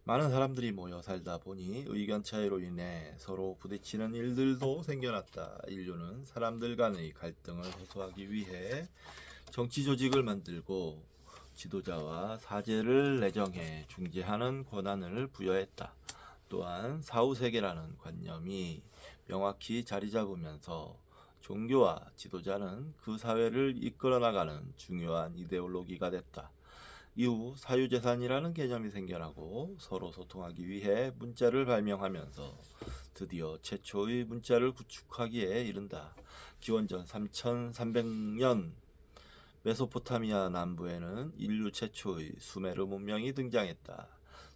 S1: 많은 사람들이 모여 살다 보니 의견 차이로 인해 서로 부딪히는 일들도 생겨났다. 인류는 사람들 간의 갈등을 해소하기 위해 정치 조직을 만들고 지도자와 사제를 내정해 중재하는 권한을 부여했다. 또한 사후세계라는 관념이 명확히 자리 잡으면서 종교와 지도자는 그 사회를 이끌어 나가는 중요한 이데올로기가 됐다. 이후 사유재산이라는 개념이 생겨나고 서로 소통하기 위해 문자를 발명하면서 드디어 최초의 문자를 구축하기에 이른다. 기원전 3300년 메소포타미아 남부에는 인류 최초의 수메르 문명이 등장했다.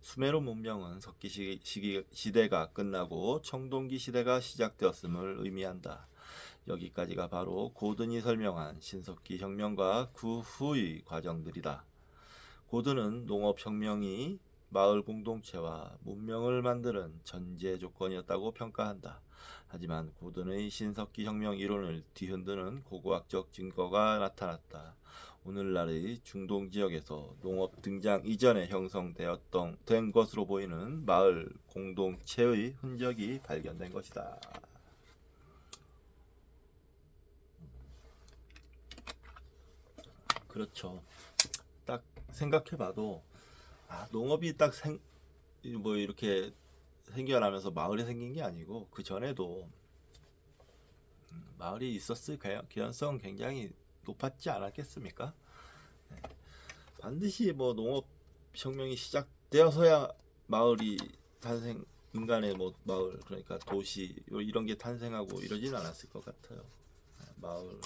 S1: 수메르 문명은 석기 시대가 끝나고 청동기 시대가 시작되었음을 의미한다. 여기까지가 바로 고든이 설명한 신석기 혁명과 그 후의 과정들이다. 고든은 농업혁명이 마을 공동체와 문명을 만드는 전제 조건이었다고 평가한다. 하지만 고든의 신석기 혁명 이론을 뒤흔드는 고고학적 증거가 나타났다. 오늘날의 중동 지역에서 농업 등장 이전에 형성된 것으로 보이는 마을 공동체의 흔적이 발견된 것이다. 그렇죠. 딱 생각해봐도 농업이 딱 이렇게 생겨나면서 마을이 생긴 게 아니고 그 전에도 마을이 있었을 개연성 굉장히 높았지 않았겠습니까? 네. 반드시 뭐 농업 혁명이 시작되어서야 마을이 인간의 뭐 마을 그러니까 도시 이런 게 탄생하고 이러진 않았을 것 같아요. 마을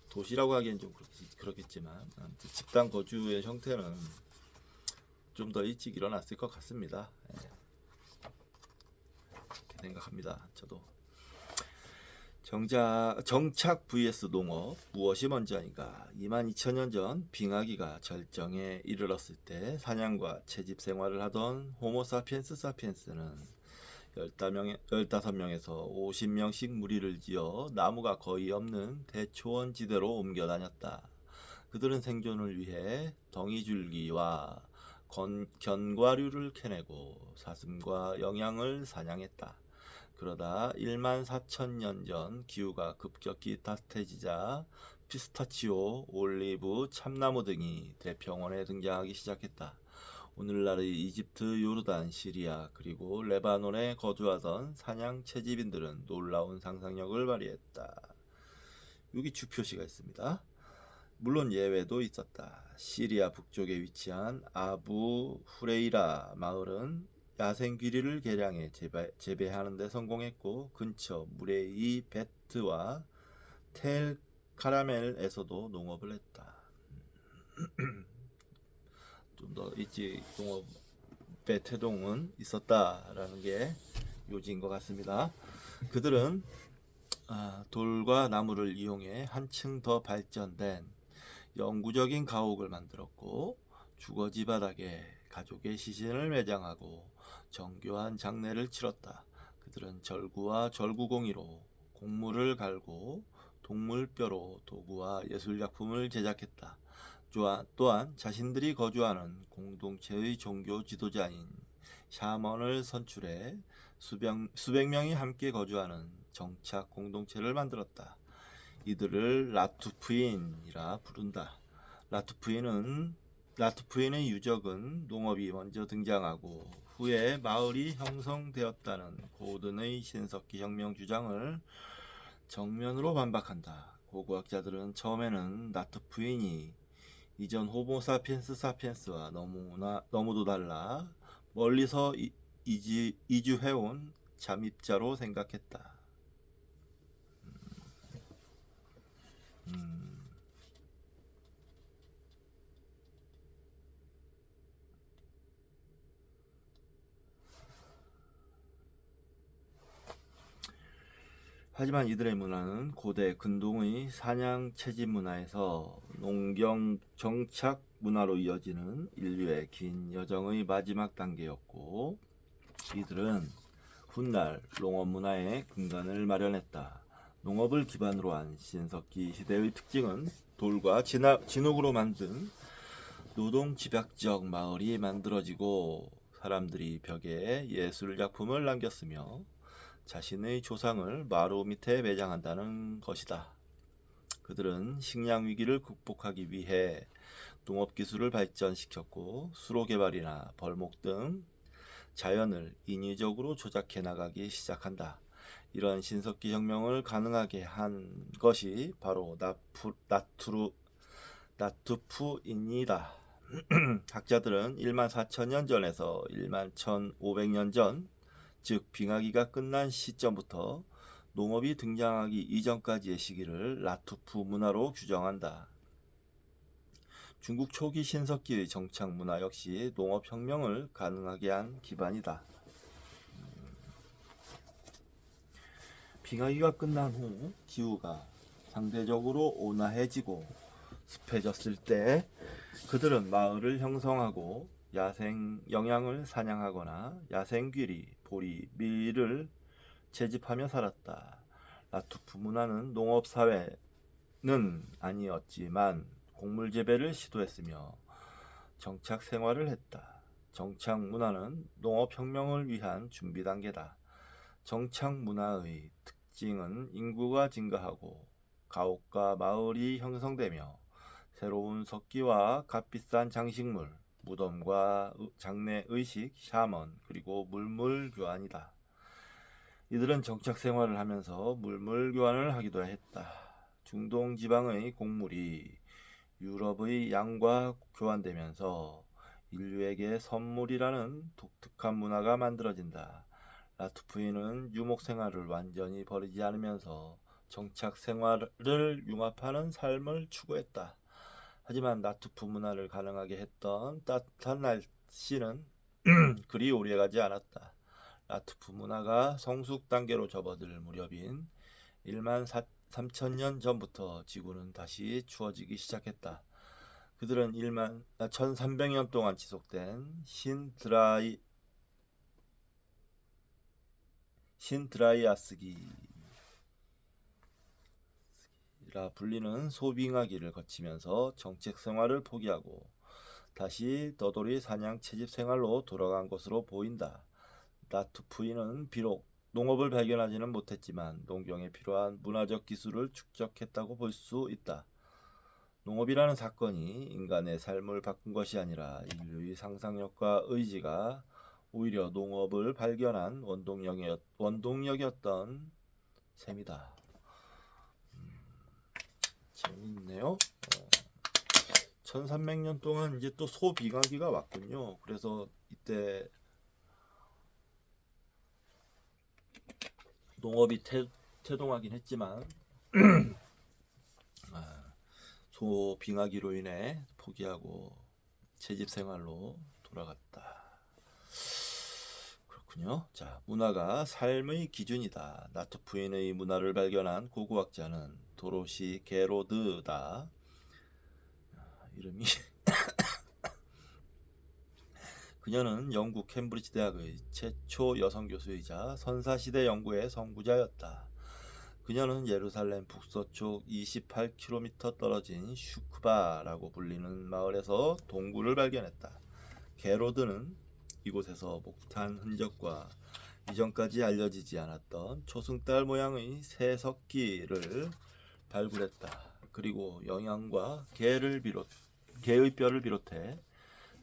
S1: 도시라고 하기엔 좀 그렇겠지만 집단 거주의 형태는 좀 더 일찍 일어났을 것 같습니다. 그렇게 생각합니다. 저도. 정착 vs 농업 무엇이 먼저인가? 22,000년 전 빙하기가 절정에 이르렀을 때 사냥과 채집 생활을 하던 호모 사피엔스 사피엔스는 15명에서 50명씩 무리를 지어 나무가 거의 없는 대초원 지대로 옮겨 다녔다. 그들은 생존을 위해 덩이줄기와 견과류를 캐내고 사슴과 영양을 사냥했다. 그러다 14,000년 전 기후가 급격히 따뜻해지자 피스타치오, 올리브, 참나무 등이 대평원에 등장하기 시작했다. 오늘날의 이집트, 요르단, 시리아 그리고 레바논에 거주하던 사냥 채집인들은 놀라운 상상력을 발휘했다. 여기 주표시가 있습니다. 물론 예외도 있었다. 시리아 북쪽에 위치한 아부 후레이라 마을은 야생 귀리를 개량해 재배하는 데 성공했고 근처 무레이 베트와 텔 카라멜에서도 농업을 했다. 좀 더 일찍 농업의 태동은 있었다라는 게 요지인 것 같습니다. 그들은 돌과 나무를 이용해 한층 더 발전된 영구적인 가옥을 만들었고 주거지 바닥에 가족의 시신을 매장하고 정교한 장례를 치렀다. 그들은 절구와 절구공이로 곡물을 갈고 동물뼈로 도구와 예술작품을 제작했다. 또한 자신들이 거주하는 공동체의 종교 지도자인 샤먼을 선출해 수백 명이 함께 거주하는 정착 공동체를 만들었다. 이들을 라투프인이라 부른다. 라투프인의 유적은 농업이 먼저 등장하고 후에 마을이 형성되었다는 고든의 신석기 혁명 주장을 정면으로 반박한다. 고고학자들은 처음에는 나트푸인이 이전 호모사피엔스 사피엔스와 너무도 달라 멀리서 이주해온 잠입자로 생각했다. 하지만 이들의 문화는 고대 근동의 사냥 채집 문화에서 농경 정착 문화로 이어지는 인류의 긴 여정의 마지막 단계였고, 이들은 훗날 농업 문화의 근간을 마련했다. 농업을 기반으로 한 신석기 시대의 특징은 돌과 진흙으로 만든 노동 집약적 마을이 만들어지고 사람들이 벽에 예술 작품을 남겼으며 자신의 조상을 마루 밑에 매장한다는 것이다. 그들은 식량 위기를 극복하기 위해 농업 기술을 발전시켰고 수로 개발이나 벌목 등 자연을 인위적으로 조작해 나가기 시작한다. 이런 신석기 혁명을 가능하게 한 것이 바로 나투푸인이다. 학자들은 14,000년 전에서 11,500년 전, 즉 빙하기가 끝난 시점부터 농업이 등장하기 이전까지의 시기를 라투프 문화로 규정한다. 중국 초기 신석기의 정착 문화 역시 농업혁명을 가능하게 한 기반이다. 빙하기가 끝난 후 기후가 상대적으로 온화해지고 습해졌을 때 그들은 마을을 형성하고 야생 영양을 사냥하거나 야생귀리, 보리, 밀을 채집하며 살았다. 라투프 문화는 농업사회는 아니었지만 곡물 재배를 시도했으며 정착 생활을 했다. 정착 문화는 농업혁명을 위한 준비 단계다. 정착 문화의 특징은 인구가 증가하고 가옥과 마을이 형성되며 새로운 석기와 값비싼 장식물, 무덤과 장례 의식, 샤먼, 그리고 물물 교환이다. 이들은 정착 생활을 하면서 물물 교환을 하기도 했다. 중동 지방의 곡물이 유럽의 양과 교환되면서 인류에게 선물이라는 독특한 문화가 만들어진다. 라투프인은 유목 생활을 완전히 버리지 않으면서 정착 생활을 융합하는 삶을 추구했다. 하지만 라투프 문화를 가능하게 했던 따뜻한 날씨는 그리 오래가지 않았다. 라투프 문화가 성숙 단계로 접어들 무렵인 13,000년 전부터 지구는 다시 추워지기 시작했다. 그들은 1300년 동안 지속된 신드라이아스기라 불리는 소빙하기를 거치면서 정책 생활을 포기하고 다시 너돌이 사냥 채집 생활로 돌아간 것으로 보인다. 나투푸인은 비록 농업을 발견하지는 못했지만 농경에 필요한 문화적 기술을 축적했다고 볼 수 있다. 농업이라는 사건이 인간의 삶을 바꾼 것이 아니라 인류의 상상력과 의지가 오히려 농업을 발견한 원동력이었던 셈이다. 재밌네요. 1300년 동안 이제 또 소빙하기가 왔군요. 그래서 이때 농업이 태동하긴 했지만 소빙하기로 인해 포기하고 채집 생활로 돌아갔다. 그렇군요. 자, 문화가 삶의 기준이다. 나투푸인의 문화를 발견한 고고학자는 도로시 게로드다. 이름이 그녀는 영국 캠브리지 대학의 최초 여성 교수이자 선사시대 연구의 선구자였다. 그녀는 예루살렘 북서쪽 28km 떨어진 슈크바라고 불리는 마을에서 동굴을 발견했다. 게로드는 이곳에서 목탄 흔적과 이전까지 알려지지 않았던 초승달 모양의 새석기를 발굴했다. 그리고 영양과 개의 뼈를 비롯해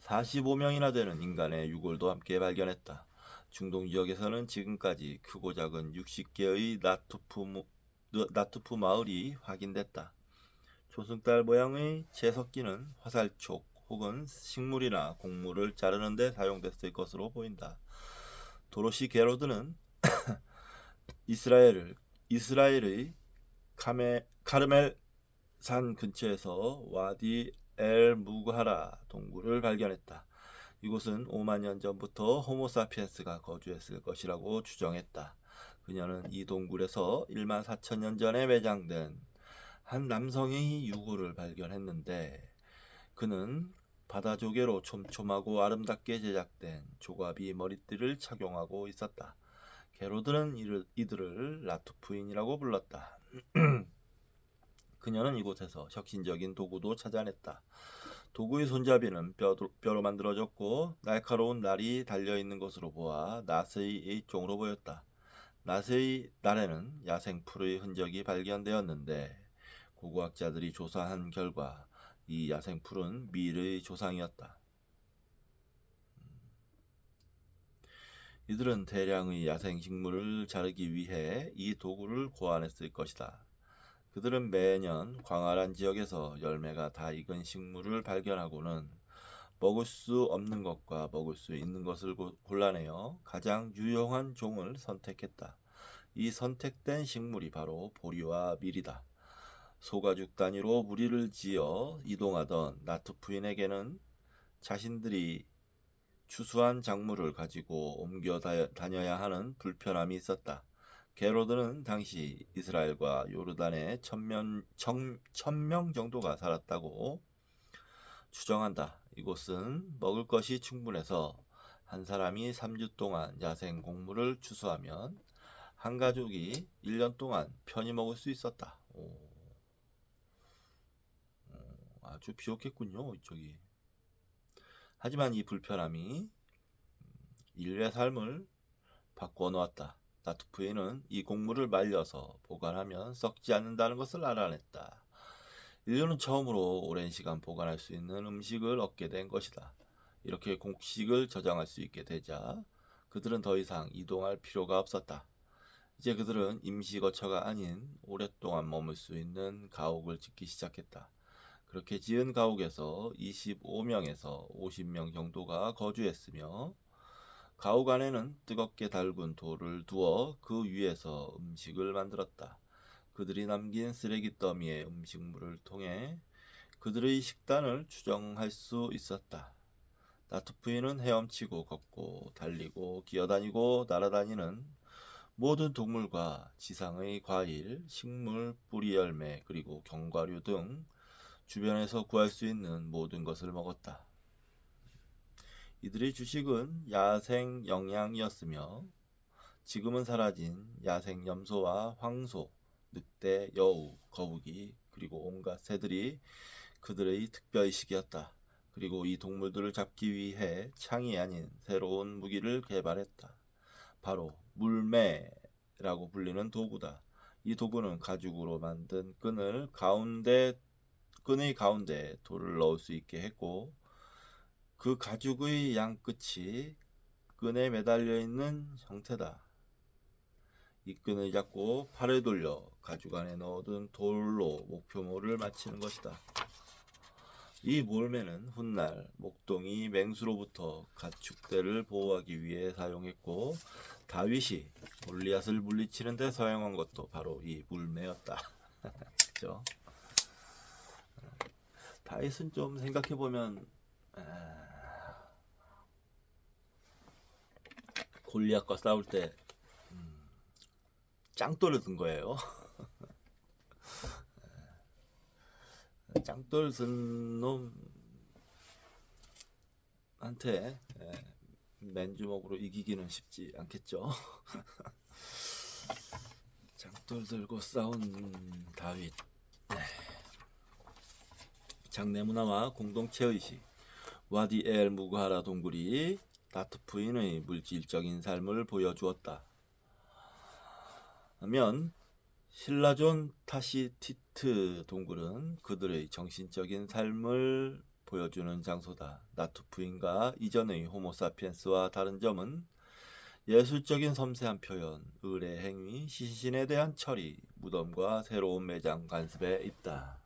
S1: 45명이나 되는 인간의 유골도 함께 발견했다. 중동 지역에서는 지금까지 크고 작은 60개의 나투프 마을이 확인됐다. 초승달 모양의 채석기는 화살촉 혹은 식물이나 곡물을 자르는 데 사용됐을 것으로 보인다. 도로시 게로드는 이스라엘의 카르멜 산 근처에서 와디 엘 무그하라 동굴을 발견했다. 이곳은 5만 년 전부터 호모사피엔스가 거주했을 것이라고 추정했다. 그녀는 이 동굴에서 1만 4천 년 전에 매장된 한 남성의 유골을 발견했는데 그는 바다 조개로 촘촘하고 아름답게 제작된 조갑이 머리띠를 착용하고 있었다. 게로드는 이들을 라투프인이라고 불렀다. 그녀는 이곳에서 혁신적인 도구도 찾아냈다. 도구의 손잡이는 뼈로 만들어졌고 날카로운 날이 달려있는 것으로 보아 나스의 종으로 보였다. 나스의 날에는 야생풀의 흔적이 발견되었는데 고고학자들이 조사한 결과 이 야생풀은 밀의 조상이었다. 이들은 대량의 야생식물을 자르기 위해 이 도구를 고안했을 것이다. 그들은 매년 광활한 지역에서 열매가 다 익은 식물을 발견하고는 먹을 수 없는 것과 먹을 수 있는 것을 골라내어 가장 유용한 종을 선택했다. 이 선택된 식물이 바로 보리와 밀이다. 소가죽 단위로 무리를 지어 이동하던 나투프인에게는 자신들이 추수한 작물을 가지고 옮겨 다녀야 하는 불편함이 있었다. 게로드는 당시 이스라엘과 요르단에 1000명 정도가 살았다고 추정한다. 이곳은 먹을 것이 충분해서 한 사람이 3주 동안 야생 곡물을 추수하면 한 가족이 1년 동안 편히 먹을 수 있었다. 아주 비옥했군요, 이쪽이. 하지만 이 불편함이 인류의 삶을 바꿔 놓았다. 나투프인은 이 곡물을 말려서 보관하면 썩지 않는다는 것을 알아냈다. 인류는 처음으로 오랜 시간 보관할 수 있는 음식을 얻게 된 것이다. 이렇게 곡식을 저장할 수 있게 되자 그들은 더 이상 이동할 필요가 없었다. 이제 그들은 임시거처가 아닌 오랫동안 머물 수 있는 가옥을 짓기 시작했다. 그렇게 지은 가옥에서 25명에서 50명 정도가 거주했으며 가옥 안에는 뜨겁게 달군 돌을 두어 그 위에서 음식을 만들었다. 그들이 남긴 쓰레기 더미의 음식물을 통해 그들의 식단을 추정할 수 있었다. 나투프인은 헤엄치고 걷고 달리고 기어다니고 날아다니는 모든 동물과 지상의 과일, 식물, 뿌리 열매 그리고 견과류 등 주변에서 구할 수 있는 모든 것을 먹었다. 이들의 주식은 야생 영양이었으며 지금은 사라진 야생 염소와 황소, 늑대, 여우, 거북이 그리고 온갖 새들이 그들의 특별식이었다. 그리고 이 동물들을 잡기 위해 창이 아닌 새로운 무기를 개발했다. 바로 물매라고 불리는 도구다. 이 도구는 가죽으로 만든 끈의 가운데 돌을 넣을 수 있게 했고 그 가죽의 양 끝이 끈에 매달려 있는 형태다. 이 끈을 잡고 팔을 돌려 가죽 안에 넣어둔 돌로 목표물을 맞히는 것이다. 이 몰매는 훗날 목동이 맹수로부터 가축대를 보호하기 위해 사용했고 다윗이 골리앗을 물리치는 데 사용한 것도 바로 이 물매였다. 그렇죠? 다윗은 좀 생각해보면 골리앗과 싸울 때 짱돌을 든 거예요. 짱돌 든 놈한테 맨주먹으로 이기기는 쉽지 않겠죠. 짱돌 들고 싸운 다윗. 장내문화와 공동체의식. 와디 엘 무그하라 동굴이 나투프인의 물질적인 삶을 보여주었다. 하면 신라존 타시티트 동굴은 그들의 정신적인 삶을 보여주는 장소다. 나투프인과 이전의 호모사피엔스와 다른 점은 예술적인 섬세한 표현, 의례 행위, 시신에 대한 처리, 무덤과 새로운 매장 관습에 있다.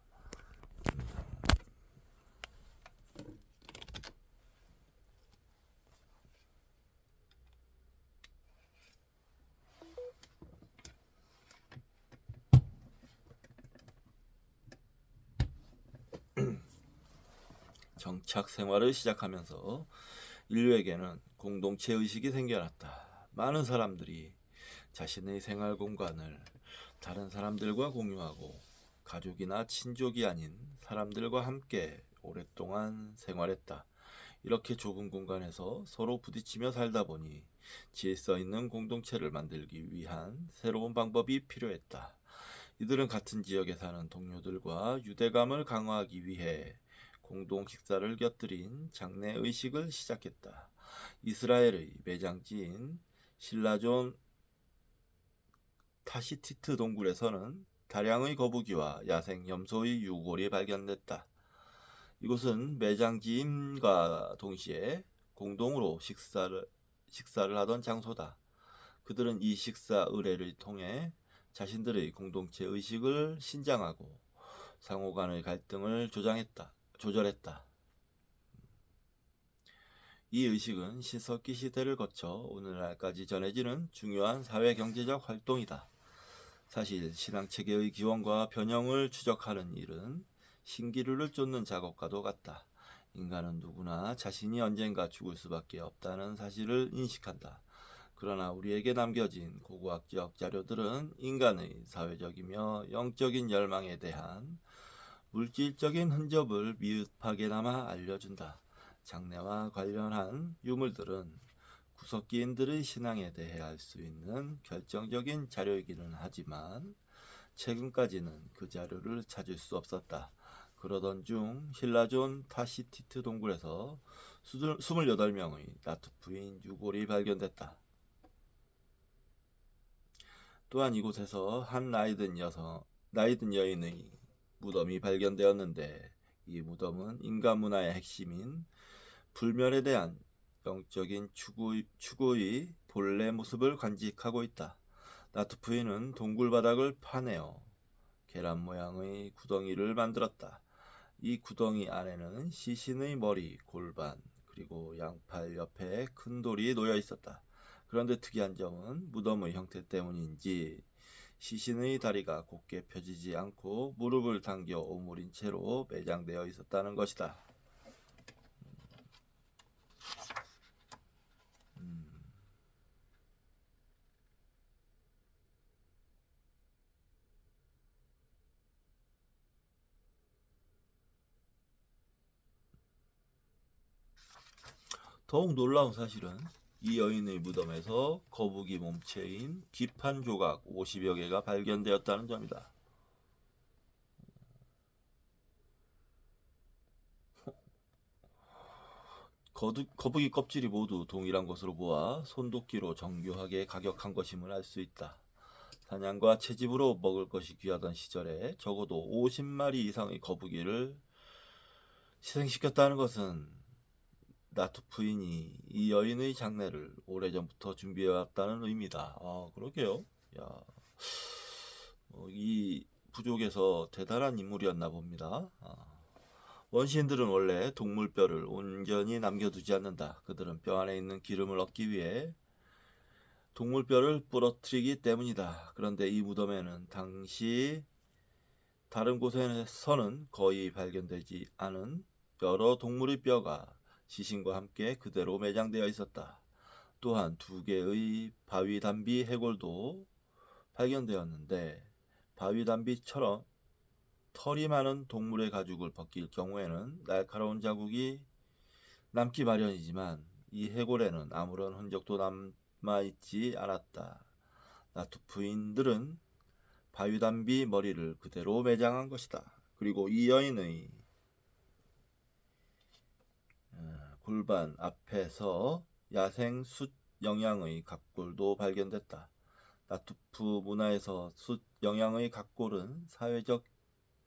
S1: 정착 생활을 시작하면서 인류에게는 공동체 의식이 생겨났다. 많은 사람들이 자신의 생활 공간을 다른 사람들과 공유하고 가족이나 친족이 아닌 사람들과 함께 오랫동안 생활했다. 이렇게 좁은 공간에서 서로 부딪히며 살다 보니 질서 있는 공동체를 만들기 위한 새로운 방법이 필요했다. 이들은 같은 지역에 사는 동료들과 유대감을 강화하기 위해 공동 식사를 곁들인 장례 의식을 시작했다. 이스라엘의 매장지인 신라존 타시티트 동굴에서는 다량의 거북이와 야생 염소의 유골이 발견됐다. 이곳은 매장지임과 동시에 공동으로 식사를 하던 장소다. 그들은 이 식사 의례를 통해 자신들의 공동체 의식을 신장하고 상호 간의 갈등을 조절했다. 이 의식은 신석기 시대를 거쳐 오늘날까지 전해지는 중요한 사회 경제적 활동이다. 사실 신앙체계의 기원과 변형을 추적하는 일은 신기루를 쫓는 작업과도 같다. 인간은 누구나 자신이 언젠가 죽을 수밖에 없다는 사실을 인식한다. 그러나 우리에게 남겨진 고고학적 자료들은 인간의 사회적이며 영적인 열망에 대한 물질적인 흔적을 미흡하게나마 알려준다. 장래와 관련한 유물들은 구석기인들의 신앙에 대해 알 수 있는 결정적인 자료이기는 하지만 최근까지는 그 자료를 찾을 수 없었다. 그러던 중 신라존 타시티트 동굴에서 28명의 나투프인 유골이 발견됐다. 또한 이곳에서 한 나이든 여인의 무덤이 발견되었는데 이 무덤은 인간 문화의 핵심인 불멸에 대한 영적인 추구의 본래 모습을 간직하고 있다. 나투프인은 동굴 바닥을 파내어 계란 모양의 구덩이를 만들었다. 이 구덩이 안에는 시신의 머리, 골반, 그리고 양팔 옆에 큰 돌이 놓여 있었다. 그런데 특이한 점은 무덤의 형태 때문인지 시신의 다리가 곧게 펴지지 않고 무릎을 당겨 오므린 채로 매장되어 있었다는 것이다. 더욱 놀라운 사실은 이 여인의 무덤에서 거북이 몸체인 기판 조각 50여 개가 발견되었다는 점이다. 거북이 껍질이 모두 동일한 것으로 보아 손도끼로 정교하게 가격한 것임을 알 수 있다. 사냥과 채집으로 먹을 것이 귀하던 시절에 적어도 50마리 이상의 거북이를 희생시켰다는 것은 나투프인이 이 여인의 장례를 오래전부터 준비해왔다는 의미다. 아, 그러게요. 야, 이 부족에서 대단한 인물이었나 봅니다. 원시인들은 원래 동물뼈를 온전히 남겨두지 않는다. 그들은 뼈 안에 있는 기름을 얻기 위해 동물뼈를 부러뜨리기 때문이다. 그런데 이 무덤에는 당시 다른 곳에서는 거의 발견되지 않은 여러 동물의 뼈가 시신과 함께 그대로 매장되어 있었다. 또한 2개의 바위담비 해골도 발견되었는데 바위담비처럼 털이 많은 동물의 가죽을 벗길 경우에는 날카로운 자국이 남기 마련이지만 이 해골에는 아무런 흔적도 남아있지 않았다. 나투프인들은 바위담비 머리를 그대로 매장한 것이다. 그리고 이 여인의 골반 앞에서 야생 숫 영양의 각골도 발견됐다. 나투프 문화에서 숫 영양의 각골은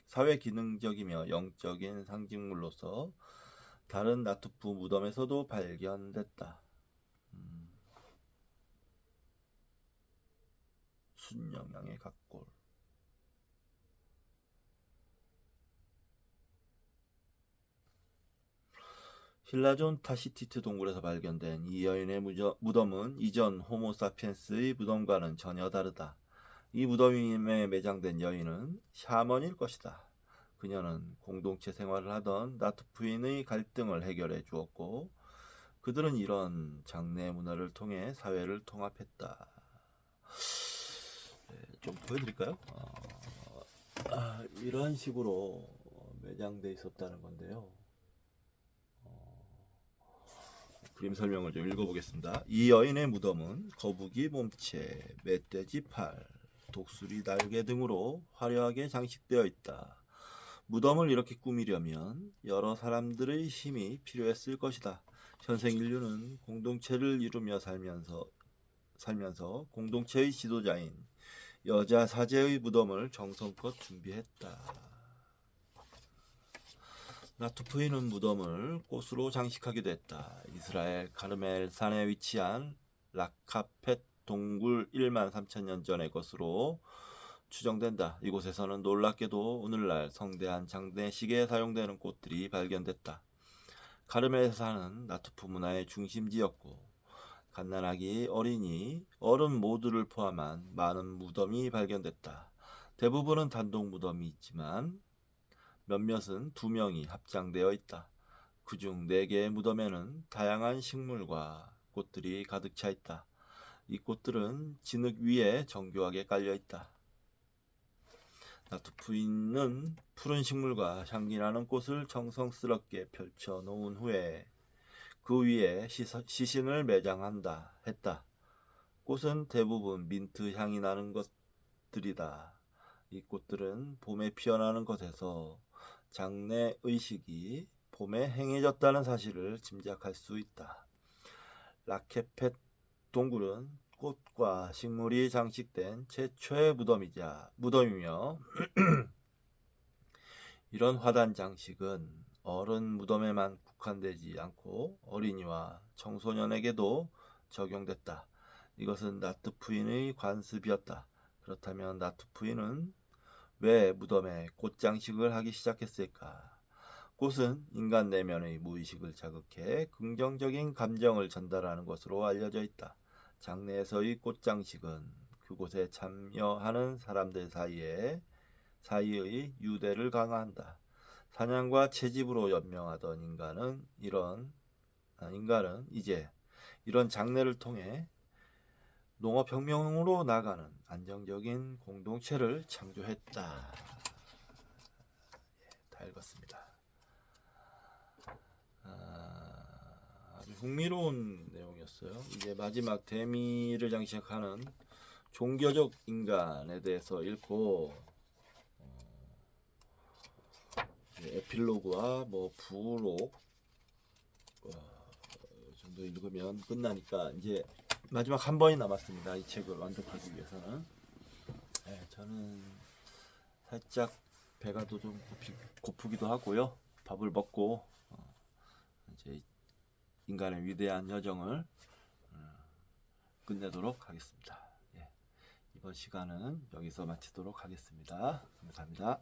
S1: 사회 기능적이며 영적인 상징물로서 다른 나투프 무덤에서도 발견됐다. 순영양의 각골. 힐라존 타시티트 동굴에서 발견된 이 여인의 무덤은 이전 호모사피엔스의 무덤과는 전혀 다르다. 이 무덤에 매장된 여인은 샤먼일 것이다. 그녀는 공동체 생활을 하던 나투프인의 갈등을 해결해 주었고 그들은 이런 장례 문화를 통해 사회를 통합했다. 네, 좀 보여드릴까요? 이런 식으로 매장돼 있었다는 건데요. 그림 설명을 좀 읽어보겠습니다. 이 여인의 무덤은 거북이 몸체, 멧돼지 팔, 독수리 날개 등으로 화려하게 장식되어 있다. 무덤을 이렇게 꾸미려면 여러 사람들의 힘이 필요했을 것이다. 현생 인류는 공동체를 이루며 살면서 공동체의 지도자인 여자 사제의 무덤을 정성껏 준비했다. 나투프인은 무덤을 꽃으로 장식하기도 했다. 이스라엘 카르멜 산에 위치한 라카펫 동굴 1만 3천년 전의 것으로 추정된다. 이곳에서는 놀랍게도 오늘날 성대한 장례식에 사용되는 꽃들이 발견됐다. 카르멜 산은 나투프 문화의 중심지였고 갓난아기, 어린이, 어른 모두를 포함한 많은 무덤이 발견됐다. 대부분은 단독 무덤이 있지만 몇몇은 2명이 합장되어 있다. 그중 4개의 무덤에는 다양한 식물과 꽃들이 가득 차 있다. 이 꽃들은 진흙 위에 정교하게 깔려 있다. 나투프인은 푸른 식물과 향기나는 꽃을 정성스럽게 펼쳐 놓은 후에 그 위에 시신을 매장한다 했다. 꽃은 대부분 민트 향이 나는 것들이다. 이 꽃들은 봄에 피어나는 것에서 장례 의식이 봄에 행해졌다는 사실을 짐작할 수 있다. 라케펫 동굴은 꽃과 식물이 장식된 최초의 무덤이며 이런 화단 장식은 어른 무덤에만 국한되지 않고 어린이와 청소년에게도 적용됐다. 이것은 나투프인의 관습이었다. 그렇다면 나투프인은 왜 무덤에 꽃장식을 하기 시작했을까? 꽃은 인간 내면의 무의식을 자극해 긍정적인 감정을 전달하는 것으로 알려져 있다. 장례에서의 꽃장식은 그곳에 참여하는 사람들 사이의 유대를 강화한다. 사냥과 채집으로 연명하던 인간은 이제 이런 장례를 통해 농업혁명으로 나가는 안정적인 공동체를 창조했다. 다 읽었습니다. 아주 흥미로운 내용이었어요. 이제 마지막 대미를 장식하는 종교적 인간에 대해서 읽고 에필로그와 부록 정도 읽으면 끝나니까 이제 마지막 한 번이 남았습니다. 이 책을 완독하기 위해서는. 저는 살짝 배가 또 좀 고프기도 하고요. 밥을 먹고 이제 인간의 위대한 여정을 끝내도록 하겠습니다. 이번 시간은 여기서 마치도록 하겠습니다. 감사합니다.